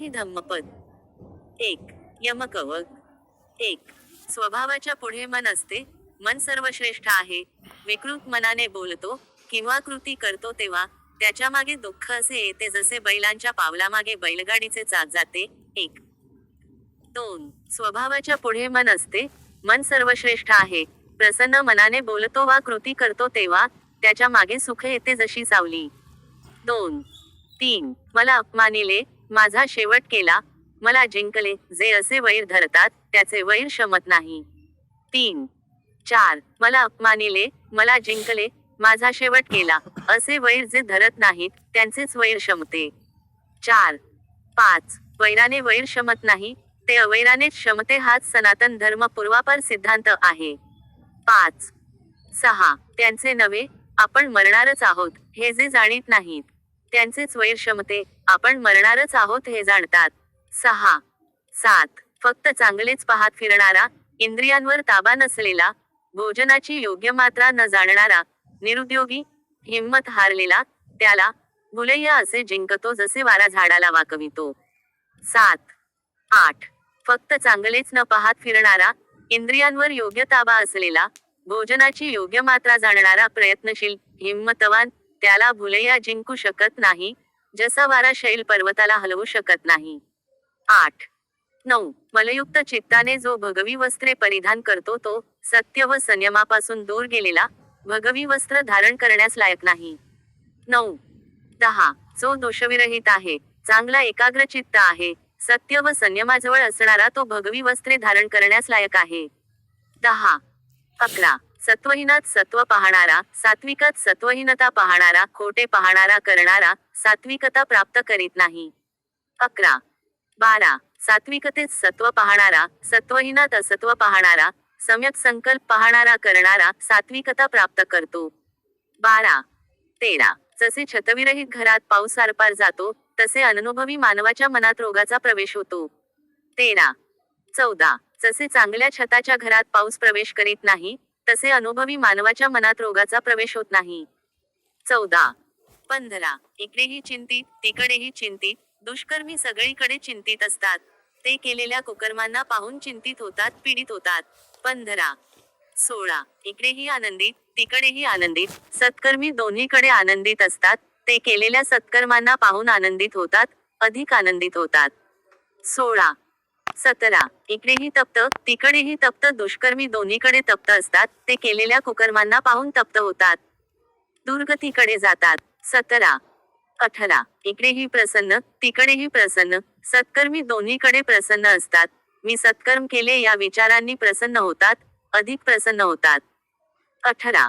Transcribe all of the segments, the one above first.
ही धम्मपद. 1. यमकवच. 1. स्वभावाच्या पुढे मन असते. मन सर्वश्रेष्ठ आहे. विकृत मनाने बोलतो किंवा कृती करतो तेव्हा त्याच्या मागे दुःख असे येते जसे बैलांच्या पावलामागे बैलगाडीचे चाक जाते. 1. 2. स्वभावाच्या पुढे मन असते. मन सर्वश्रेष्ठ आहे. प्रसन्न मनाने बोलतो वा कृती करतो तेव्हा त्याच्या मागे सुख येते जशी सावली. 2. 3. मला अपमानिले, माझा शेवट केला, मला जिंकले, जे असे वैर धरतात त्याचे वैर शमत नाही. 3. 4. मला अपमानिले, मला जिंकले, माझा शेवट केला, असे वैर जे धरत नाहीत त्यांचेच वैर शमते. 4. 5. वैराने वैर शमत नाही, ते अवैरानेच शमते हाच सनातन धर्म पूर्वापार सिद्धांत आहे. 5. 6. त्यांचे नव्हे, आपण मरणारच आहोत, हे जे जाणीत नाहीत, त्यांचेच वैर शमते, आपण मरणारच आहोत हे जाणतात. 6. 7. फक्त चांगलेच पाहत फिरणारा, इंद्रियांवर ताबा नसलेला, भोजनाची योग्य मात्रा न जाणणारा, निरुद्योगी, हिंमत हारलेला, त्याला भुलैया असे जिंकतो जसे वारा झाडाला वाकवितो. 7. 8. फक्त चांगलेच न पाहत फिरणारा, इंद्रियांवर योग्य ताबा असलेला, भोजनाची योग्य मात्रा जाणणारा प्रयत्नशील, हिंमतवान, त्याला भुलैया जिंकू शकत नाही, जसा वारा शैल पर्वताला हलवू शकत नाही. 8. 9. मलयुक्त चित्ताने जो भगवी वस्त्रे परिधान करतो तो सत्य व संयमापासून दूर गेलेला, भगवी वस्त्र धारण करण्यास लायक नाही. 9. 10. जो दोषविरहित आहे, चांगला एकाग्रचित्त आहे, सत्य व संयमाजवळ असणारा तो भगवी वस्त्रे धारण करण्यास लायक आहे. 10. 11. सत्वहीनात सत्व पाहणारा, सात्विकात सत्वहीनता पाहणारा, खोटे पाहणारा करणारा, सात्विकता प्राप्त करीत नाही. 11. 12. सात्विकतेत सत्व पाहणारा, सत्वहीनात असत्व पाहणारा, सम्यक संकल्प पाहणारा करणारा, सात्विकता प्राप्त करतो. 12. 13. जसे छतविरहित घरात पाऊस आरपार जातो, तसे अननुभवी मानवाच्या मनात रोगाचा प्रवेश होतो. 13. 14. जसे चांगल्या छताच्या घरात पाऊस प्रवेश करीत नाही, तसे अनुभवी मानवाच्या मनात रोगाचा प्रवेश होत नाही. 14. 15. इकडेही चिंतित, तिकडेही चिंतित, दुष्कर्मी सगळीकडे चिंतित असतात. ते केलेल्या कुकर्मांना पाहून चिंतित होतात, पीडित होतात. 15. 16. इकडेही आनंदित, तिकडेही आनंदित, सत्कर्मी दोन्हीकडे आनंदित असतात. ते केलेल्या सत्कर्मांना पाहून आनंदित होतात, अधिक आनंदित होतात. 16. 17. इकडेही तप्त, तिकडेही तप्त, दुष्कर्मी दोन्हीकडे तप्त असतात. ते केलेल्या कुकर्मांना पाहून तप्त होतात, दुर्गतीकडे जातात. 17. 18. इकडेही प्रसन्न, तिकडेही प्रसन्न, सत्कर्मी दोन्हीकडे प्रसन्न असतात. मी सत्कर्म केले या विचारांनी प्रसन्न होतात, अधिक प्रसन्न होतात. 18.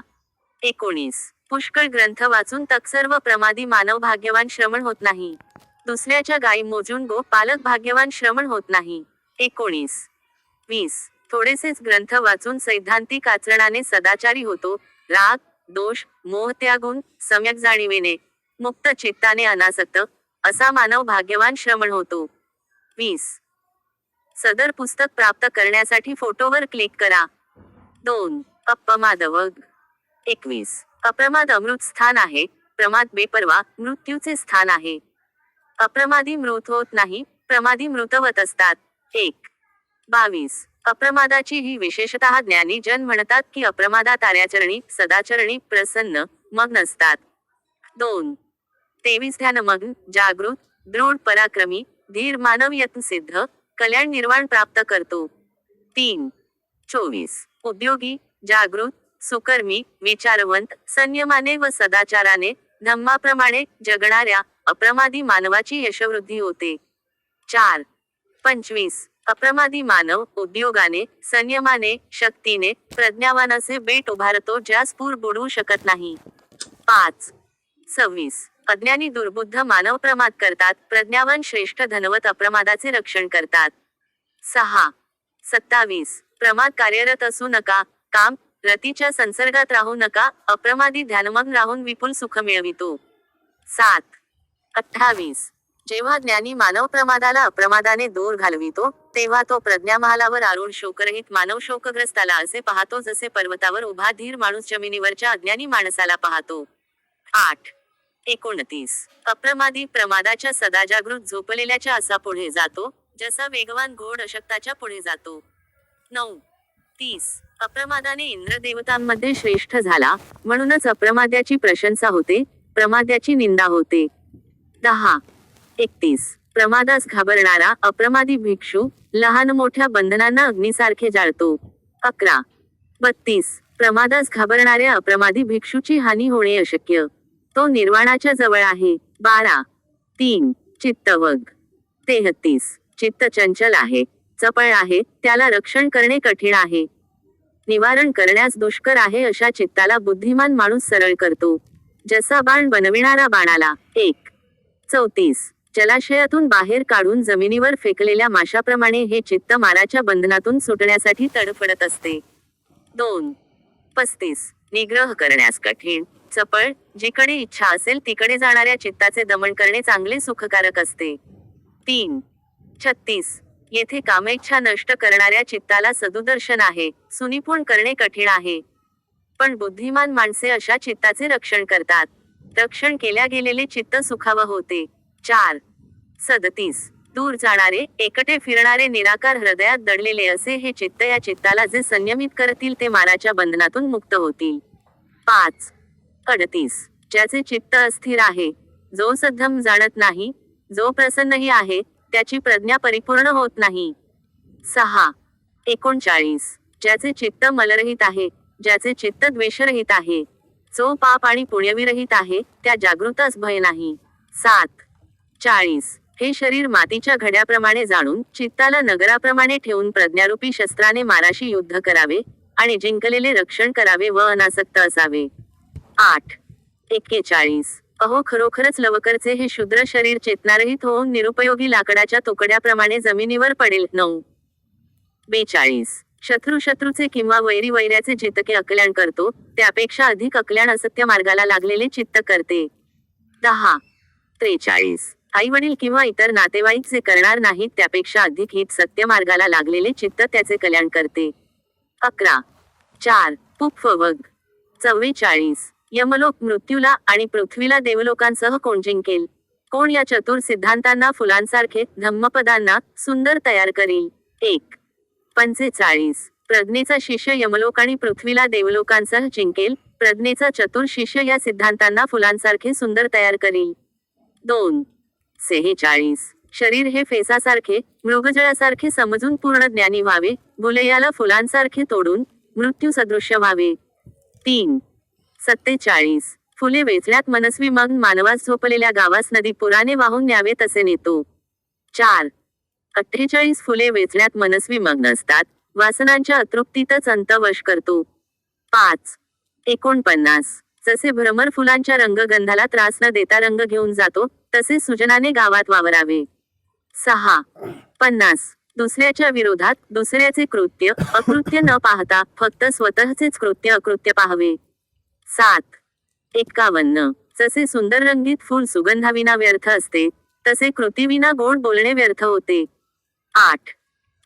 19. पुष्कळ ग्रंथ वाचून तत्सर्व प्रमादी मानव भाग्यवान श्रमण होत नाही. दुसऱ्याच्या गायी मोजून गो पालक भाग्यवान श्रमण होत नाही. 19. 20. थोडेसेच ग्रंथ वाचून सैद्धांतिक आचरणाने सदाचारी होतो. राग, दोष, मोह त्यागून सम्यक जाणीवेने, मुक्त चित्ताने अनासक्त, असा मानव भाग्यवान श्रमण होतो. 20. सदर पुस्तक प्राप्त करण्यासाठी फोटोवर क्लिक करा. 2. अपमादवग. 21. अप्रमाद अमृत स्थान आहे, प्रमाद बेपरवा, मृत्यूचे स्थान आहे. अप्रमादी मृत होत नाही, प्रमादी मृतवत असतात. 1. 22. अप्रमादाची ही विशेषतः ज्ञानी जन म्हणतात की अप्रमादात आर्याचरणी, सदाचरणी, प्रसन्न, मग्न असतात. 2. 23. ध्यानमग्न, जागृत, दृढ पराक्रमी, धीर मानव यत्नसिद्ध, कल्याण निर्वाण प्राप्त करतो. 3. 24. उद्योगी, जागृत, सुकर्मी, विचारवंत, संयमाने व सदाचाराने, धम्माप्रमाणे जगणाऱ्या अप्रमादी मानवाची यशवृद्धी होते. 4. 25. अप्रमादी मानव उद्योगाने, संयमाने, शक्तीने, प्रज्ञावान असे बेट उभारतो ज्यास पूर बुडवू शकत नाही. 5. 26. अज्ञानी दुर्बुद्ध मानव प्रमाद करतात, प्रज्ञावान श्रेष्ठ धनवत अप्रमादाचे रक्षण करतात. 6. 27. प्रमाद कार्यरत असू नका, काम, रतीच्या संसर्गात राहू नका, अप्रमादी ध्यानमग्न राहून विपुल सुख मिळवितो. 7. 28. जेव्हा ज्ञानी मानव प्रमादाला अप्रमादाने दूर घालवितो, तेव्हा तो प्रज्ञामहालावर आरूढ शोकरहित मानव शोकग्रस्ताला असे पाहतो जसे पर्वतावर उभा धीर माणूस जमिनीवरच्या अज्ञानी माणसाला पाहतो. 8. 29. अप्रमादी प्रमादाच्या सदा जागृत झोपलेल्याच्या असा पुढे जातो, जसा वेगवान घोड अशक्ताच्या पुढे जातो. 9. 30. अप्रमादाने इंद्रदेवतांमध्ये श्रेष्ठ झाला, म्हणूनच अप्रमाद्याची प्रशंसा होते, प्रमाद्याची निंदा होते. 10. 31. प्रमादास घाबरणारा अप्रमादी भिक्षू लहान मोठ्या बंधनांना अग्नीसारखे जाळतो. 11. 32. प्रमादास घाबरणाऱ्या अप्रमादी भिक्षूची हानी होणे अशक्य, तो निर्वाणाच्या जवळ आहे. 12. 3. चित्तवग. 33. चित्त चंचल आहे, चपळ आहे, त्याला रक्षण करणे कठीण आहे. निवारण करण्यास दुष्कर आहे अशा चित्ताला बुद्धिमान माणूस सरळ करतो, जसा बाण बनविणारा बाणाला. 1. 34. जलाशयातून बाहेर काढून जमिनीवर फेकलेल्या माशाप्रमाणे हे चित्त माराच्या बंधनातून सुटण्यासाठी तडफडत असते. 2. 35. निग्रह करण्यास कठीण, चपळ, जिकडे इच्छा असेल तिकडे जाणाऱ्या चित्ताचे दमन करणे चांगले सुखकारक असते. 3. 36. येथे कामेच्छा नष्ट करणाऱ्या चित्ताला सदुदर्शन आहे, सुनिपुण करणे कठीण आहे. पण बुद्धिमान माणसे अशा चित्ताचे रक्षण करतात. रक्षण केल्या गेलेले चित्त सुखावह होते. 4. 37. दूर जाणारे, एकटे फिरणारे निराकार हृदयात दडलेले असे हे चित्त या चित्ताला जे संयमित करतील ते माराच्या बंधनातून मुक्त होतील. 5. 38. ज्याचे चित्त अस्थिर आहे, जो सद्धम जाणत नाही, जो प्रसन्नही आहे, त्याची प्रज्ञा परिपूर्ण होत नाही. 6. 39. ज्याचे चित्त मलरहित आहे, ज्याचे चित्त द्वेषरहित आहे, जो पाप आणि पुण्यविरहित आहे, त्या जागृतास भय नाही. 7. 40. हे शरीर मातीच्या घड्याप्रमाणे जाणून चित्ताला नगराप्रमाणे ठेवून प्रज्ञारूपी शस्त्राने माराशी युद्ध करावे आणि जिंकलेले रक्षण करावे व अनासक्त असावे. 8. 41. अहो खरोखरच लवकरचे हे शूद्र शरीर चेतनारहित होऊन निरुपयोगी लाकडाच्या तुकड्याप्रमाणे जमिनीवर पडेल. 9. 42. शत्रूचे किंवा वैरी वैऱ्याचे जितके अकल्याण करतो, त्यापेक्षा अधिक अकल्याण असत्य मार्गाला लागलेले चित्त करते. 10. 43. आई वडील किंवा इतर नातेवाईक जे करणार नाहीत त्यापेक्षा अधिक हित सत्य मार्गाला लागलेले चित्त त्याचे कल्याण करते. 11. 4. पुप्फवग. 44. यमलोक मृत्यूला आणि पृथ्वीला देवलोकांसह कोण जिंकेल? कोण या चतुर सिद्धांतांना फुलांसारखे धम्मपदांना सुंदर तयार करील? 1. 45. प्रज्ञेचा शिष्य यमलोक आणि पृथ्वीला देवलोकांसह जिंकेल, प्रज्ञेचा चतुर शिष्य या सिद्धांतांना फुलांसारखे सुंदर तयार करील. 2. 46. शरीर हे फेसासारखे, मृगजळासारखे समजून पूर्ण ज्ञानी व्हावे, बुलयाला फुलांसारखे तोडून मृत्यू सदृश्य व्हावे. 3. 47. फुले वेचण्यात मनस्वी मग्न मानवास झोपलेल्या गावास नदी पुराने वाहून न्यावे तसे नेतो. 4. 48. फुले वेचण्यात मनस्वी मग्न असतात, वासनांच्या अतृप्तीतच अंत वश करतो. 5. 49. जसे भ्रमर फुलांच्या रंगगंधाला त्रास न देता रंग घेऊन जातो, तसे सुजनाने गावात वावरावे. 6. 50. दुसऱ्याच्या विरोधात दुसऱ्याचे कृत्य अकृत्य न पाहता फक्त स्वतःचेच कृत्य अकृत्य पाहावे. 7. 51. जसे सुंदर रंगीत फूल सुगंधाविना व्यर्थ असते, तसे कृतीविना गोड बोलणे व्यर्थ होते. 8.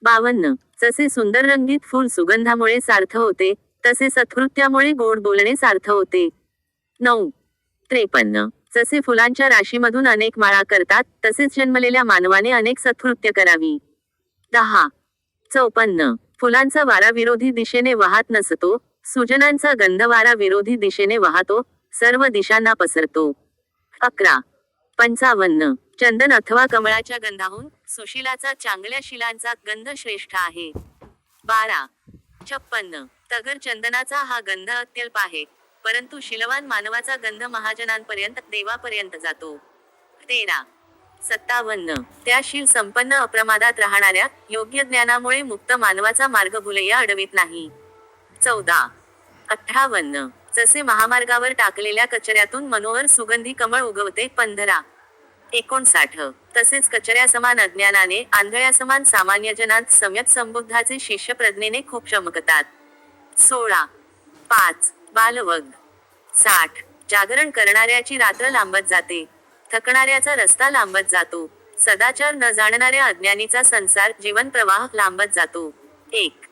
52. जसे सुंदर रंगीत फूल सुगंधामुळे सार्थ होते, तसे सत्कृत्यामुळे गोड बोलणे सार्थ होते. 9. 53. जसे फुलांच्या राशीमधून अनेक माळा करतात, तसेच जन्मलेल्या मानवाने अनेक सत्कृत्य करावी. 10. 54. फुलांचा वारा विरोधी दिशेने वाहत नसतो, सुजनांचा गंध वारा विरोधी दिशेने वाहतो, सर्व दिशांना पसरतो. 11. 55. चंदन अथवा कमळाच्या गंधाहून सुशिलाचा चांगल्या शिलांचा गंध श्रेष्ठ आहे. 12. 56. तगर चंदनाचा हा गंध अत्यल्प आहे, परंतु शिलवान मानवाचा गंध महाजनांपर्यंत देवापर्यंत जातो. 13. 57. त्या शील संपन्न अप्रमादात राहणाऱ्या योग्य ज्ञानामुळे मुक्त मानवाचा मार्ग भुलैया अडवित नाही. 14. 58. जसे महामार्गावर टाकलेल्या कचऱ्यातून मनोहर सुगंधी कमळ उगवते. 15. 59. तसेच कचऱ्यासमान अज्ञानाने आंधळ्यासमान सामान्यजनांत सम्यक संबुद्धाचे शिष्य प्रज्ञेने खूप चमकतात. 16. 5. बालवग. 60. जागरण करणाऱ्याची रात्र लांबत जाते, थकणाऱ्याचा रस्ता लांबत जातो, सदाचार न जाणणाऱ्या अज्ञानीचा संसार जीवन प्रवाह लांबत जातो. 1.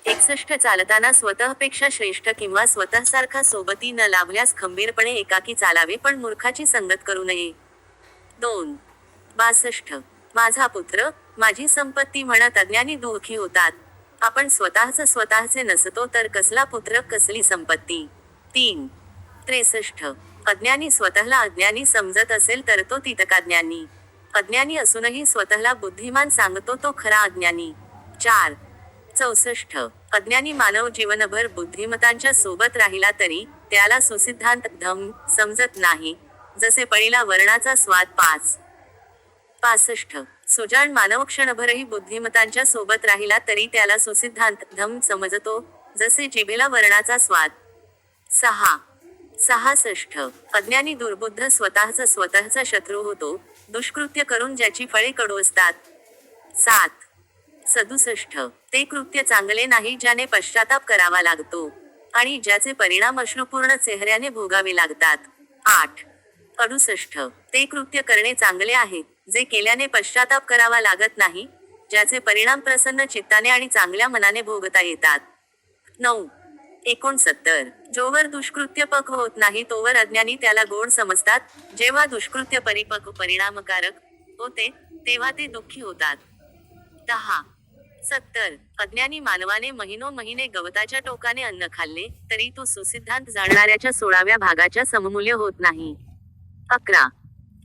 61 चालताना स्वतःपेक्षा श्रेष्ठ किंवा स्वतःसारखा सोबती न लाभल्यास खंबीरपणे एकाकी चालावे पण मूर्खाची संगत करू नये. 2. 62. माझा पुत्र, माझी संपत्ती म्हणत अज्ञानी दुःखी होतात. आपण स्वतःचे नसतो तर कसला पुत्र कसली संपत्ती. 3. 63. अज्ञानी स्वतःला अज्ञानी समजत असेल तर तो तितकाज्ञानी. अज्ञानी असूनही स्वतःला बुद्धिमान सांगतो तो खरा अज्ञानी. 4. 64. अज्ञानी मानव जीवनभर बुद्धिमतांच्या सोबत राहिला तरी त्याला सुसिद्धांत धम्म समजत नाही, जसे पळीला वर्णाचा स्वाद. 5. 65. सुजाण मानव क्षणभरही बुद्धिमतांच्या सोबत राहिला तरी त्याला सुसिद्धांत धम्म समजतो, जसे जिभेला वर्णाचा स्वाद. 6. 66. अज्ञानी दुर्बुद्ध स्वतःचा शत्रू होतो, दुष्कृत्य करून ज्याची फळे कडू असतात. 7. 67. ते कृत्य चांगले नाही ज्याने पश्चाताप करावा लागतो आणि ज्याचे परिणाम अश्रुपूर्ण चेहऱ्याने भोगावे लागतात. 8. 68. ते कृत्य करणे चांगले आहे जे केल्याने पश्चाताप करावा लागत नाही, ज्याचे परिणाम प्रसन्न चित्ताने आणि चांगल्या मनाने भोगता येतात. 9. 69. जोवर दुष्कृत्य पक्व होत नाही तोवर अज्ञानी त्याला गोड समजतात, जेव्हा दुष्कृत्य परिपक्व परिणामकारक होते तेव्हा ते दुःखी होतात. 10. 70. अज्ञानी मानवाने महिनोमहिने गवताच्या टोकाने अन्न खाल्ले तरी तो सुसिद्धांत जाणणाऱ्याच्या 16व्या भागाच्या सममूल्य होत नाही. 11.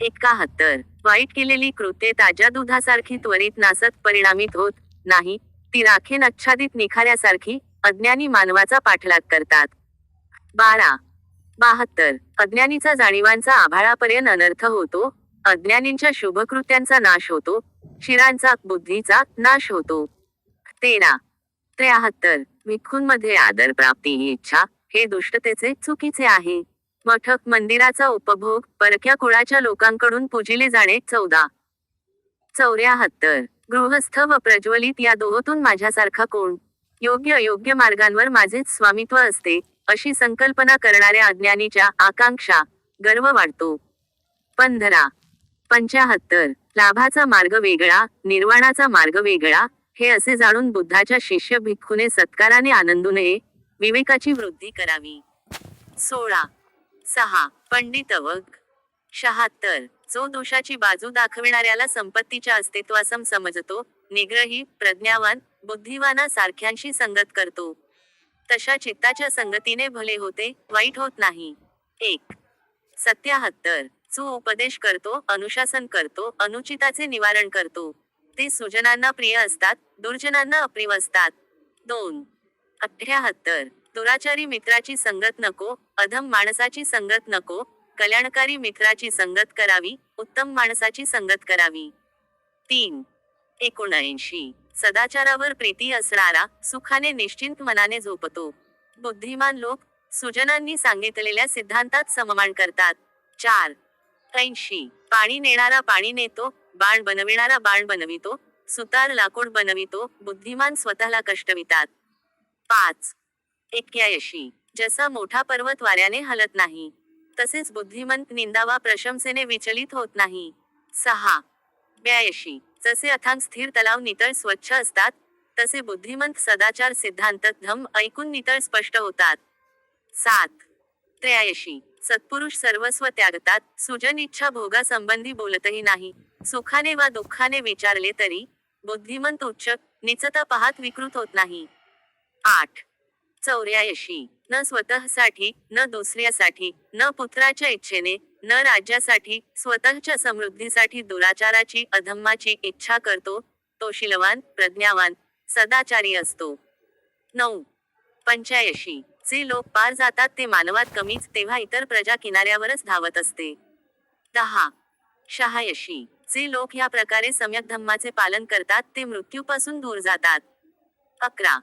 71. वाईट केलेली कृत्ये ताज्या दुधासारखी त्वरित नासत परिणामित होत नाही, ती राखेन आच्छादित निखाऱ्यासारखी अज्ञानी मानवाचा पाठलाग करतात. 12. 72. अज्ञानीचा जाणीवांचा आभाळापर्यंत अनर्थ होतो, अज्ञानींच्या शुभकृत्यांचा नाश होतो, शिरांचा बुद्धीचा नाश होतो. 13. 73. भिक्खूंमध्ये आदर प्राप्ती ही इच्छा हे दुष्टतेचे चुकीचे आहे. मठक मंदिराचा उपभोग परक्या कुळाच्या लोकांकडून पूजिले जाणे. 14. 74. गृहस्थ व प्रज्वलित या दोहोतून माझ्यासारखा कोण. योग्य अयोग्य मार्गांवर माझेच स्वामित्व असते अशी संकल्पना करणाऱ्या अज्ञानीच्या आकांक्षा गर्व वाढतो. 15. 75. लाभाचा मार्ग वेगळा, निर्वाणाचा मार्ग वेगळा हे असे जाणून बुद्धाच्या शिष्य भिक्खूने सत्काराने आनंदू नये, विवेकाची वृद्धी करावी. 16. 6. पंडितवग. 76. जो दोषाची बाजू दाखविणाऱ्याला संपत्तीच्या अस्तित्वासम समजतो, निग्रही, प्रज्ञावान, बुद्धिवाना सारख्यांशी संगत करतो, तशा चित्ताच्या संगतीने भले होते, वाईट होत नाही. 1. 77. जो उपदेश करतो, अनुशासन करतो, अनुचिताचे निवारण करतो, ते सुजनांना प्रिय असतात, दुर्जनांना अप्रिय असतात. 2. 78. दुराचारी मित्राची संगत नको, अधम माणसाची संगत नको, कल्याणकारी मित्राची संगत करावी, उत्तम माणसाची संगत करावी. 3. 79. सदाचारावर प्रीती असणारा सुखाने निश्चिंत मनाने झोपतो. बुद्धिमान लोक सुजनांनी सांगितलेल्या सिद्धांतात सममान करतात. 4. 80. पाणी नेणारा पाणी नेतो, बाण बनविणारा बाण बनवितो, सुतार लाकूड बनवितो, बुद्धिमान स्वतःला कष्टवितात. 5. 81. जसा मोठा पर्वत वाऱ्याने हलत नाही, तसेच बुद्धिमंत निंदावा प्रशंसेने विचलित होत नाही. 6. 82. जसे अथांग स्थिर तलाव नितळ स्वच्छ असतात, तसे बुद्धिमंत सदाचार सिद्धांत धम्म ऐकून नितळ स्पष्ट होतात. 7. 83. सत्पुरुष सर्वस्व त्यागतात, सुजन इच्छा भोगासंबंधी बोलतही नाही, सुखाने वा दुःखाने विचारले तरी बुद्धिमंत उच्च नीचता पाहत विकृत होत नाही. 8. 84. न स्वतःसाठी, न दुसऱ्यासाठी, न पुत्राच्या इच्छेने, न राज्यासाठी, स्वतःच्या समृद्धीसाठी दुराचाराची अधम्माची इच्छा करतो, तो शीलवान, प्रज्ञावान, सदाचारी असतो. 9. 85. जे लोक पार जातात ते मानवात कमीच, तेव्हा इतर प्रजा किनाऱ्यावरच धावत असते. 10. 86. जे लोक या प्रकारे सम्यक धम्माचे पालन करतात ते मृत्यूपासून दूर जातात. 11.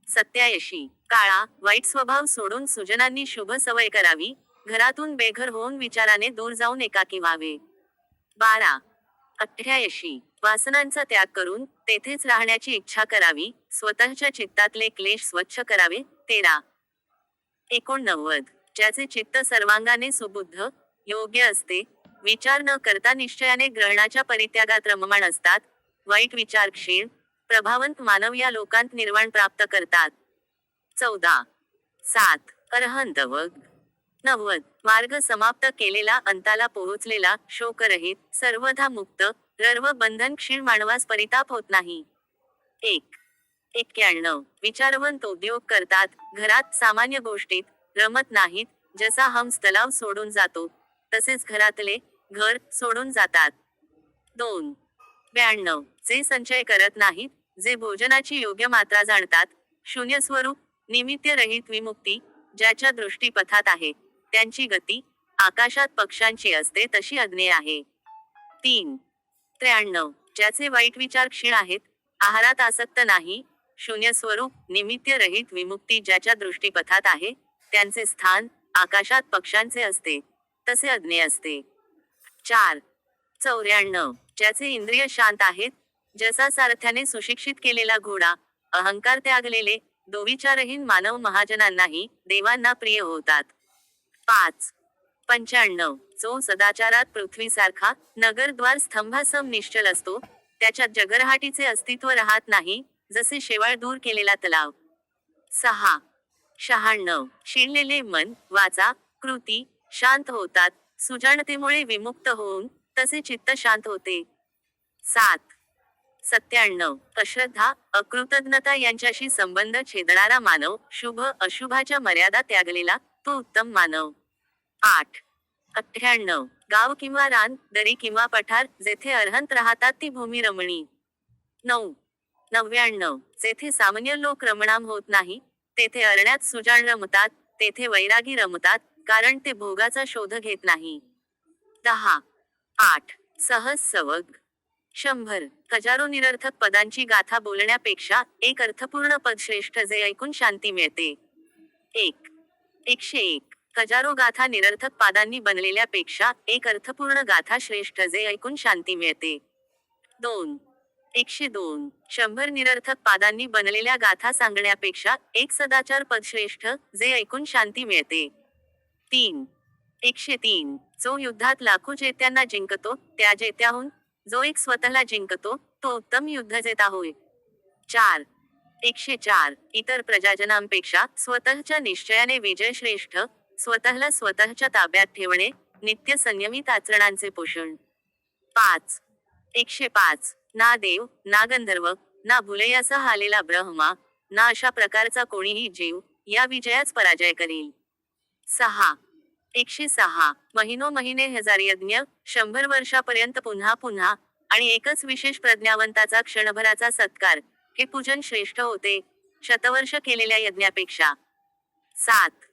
87. काळा, वाईट स्वभाव सोडून सुजनांनी शुभ सवय करावी, घरातून बेघर होऊन विचाराने दूर जाऊन एकाकी व्हावे. 12. 88. वासनांचा त्याग करून तेथेच राहण्याची इच्छा करावी, स्वतःच्या चित्तातले क्लेश स्वच्छ करावे. 13. 89. ज्याचे चित्त सर्वांगाने सुबुद्ध, योग्य असते, विचार न करता निश्चयाने ग्रहणाच्या परित्यागात रममाण असतात, वाईट विचार क्षीण, प्रभावंत मानव या लोकांत निर्वाण प्राप्त करतात. 14. 7. अरहंत वग. 90. मार्ग समाप्त केलेला, अंताला पोहोचलेला, शोकरहित, सर्वथा मुक्त, रर्व बंधन क्षीण मानवास परिताप होत नाही. 1. 91. विचारवंत उद्योग करतात, घरात सामान्य गोष्टीत रमत नाहीत, जसा हंस तलाव सोडून जातो, तसेच घरातले घर सोडून जातात. 2. 92. जे संचय करत नाहीत, जे भोजनाची योग्य मात्रा जाणतात, शून्य स्वरूप, निमित्तरहित विमुक्ती, ज्याच्या दृष्टीपथात आहे, त्यांची गती आकाशात पक्ष्यांची असते तशी अज्ञेय आहे. 3. 93. ज्याचे वाईट विचार क्षीण आहेत, आहारात आसक्त नाही, शून्य स्वरूप, निमित्तरहित विमुक्ती ज्याच्या दृष्टीपथात आहे, त्यांचे स्थान आकाशात पक्ष्यांचे असते तसे अज्ञेय असते. 4. 94. ज्याचे इंद्रिय शांत आहेत, जसा सारथ्याने सुशिक्षित केलेला घोडा, अहंकार त्यागलेले, दोविचारहीन मानव महाजनांनाही देवांना प्रिय होतात. 5. 95. जो सदाचारात पृथ्वीसारखा नगरद्वार स्तंभासम निश्चल असतो, त्याच्यात जगरहाटीचे अस्तित्व राहत नाही, जसे शेवाळ दूर केलेला तलाव. 6. 96. शिणलेले मन, वाचा, कृती शांत होतात, सुजाणतेमुळे विमुक्त होऊन तसे चित्त शांत होते. 7. 97. अश्रद्धा, अकृतज्ञता यांच्याशी संबंध छेदणारा मानव, शुभ अशुभाच्या मर्यादा त्यागलेला, तो उत्तम मानव. 8. 98. गाव किंवा रान, दरी किंवा पठार, जेथे अरहंत राहतात ती भूमी रमणी. 9. 99. जेथे सामान्य लोक रमणाम होत नाही, तेथे अरण्यात सुजाण रमतात, तेथे वैरागी रमतात, कारण ते भोगाचा शोध घेत नाही. 10. 8. सहज सवग. 100. हजारो निरर्थक पदांची गाथा बोलण्यापेक्षा एक अर्थपूर्ण पद श्रेष्ठ, जे ऐकून शांती मिळते. 1. 101. हजारो गाथा निरर्थक पादांनी बनलेल्यापेक्षा एक अर्थपूर्ण गाथा श्रेष्ठ, जे ऐकून शांती मिळते. 2. 102. 100 निरर्थक पादांनी बनलेल्या गाथा सांगण्यापेक्षा एक सदाचार पद श्रेष्ठ, जे ऐकून शांती मिळते. 3. 103. जो युद्धात लाखो जेत्यांना जिंकतो, त्या जेत्याहून जो एक स्वतःला जिंकतो, तो उत्तम युद्धजेता होय. 4. 104. इतर प्रजाजनांपेक्षा स्वतःच्या निश्चयाने विजय श्रेष्ठ, स्वतःला स्वतःच्या ताब्यात ठेवणे, नित्य संयमित आचरणांचे पोषण. 5. 105. ना देव, ना गंधर्व, ना भुलयासा हालेला ब्रह्मा, ना अशा प्रकारचा कोणीही जीव या विजयाच पराजय करील. 6. 106. महिनोमहिने हजार यज्ञ, 100 वर्षापर्यंत पुन्हा पुन्हा, आणि एकच विशेष प्रज्ञावंताचा क्षणभराचा सत्कार, हे पूजन श्रेष्ठ होते, शतवर्ष केलेल्या यज्ञापेक्षा. 7.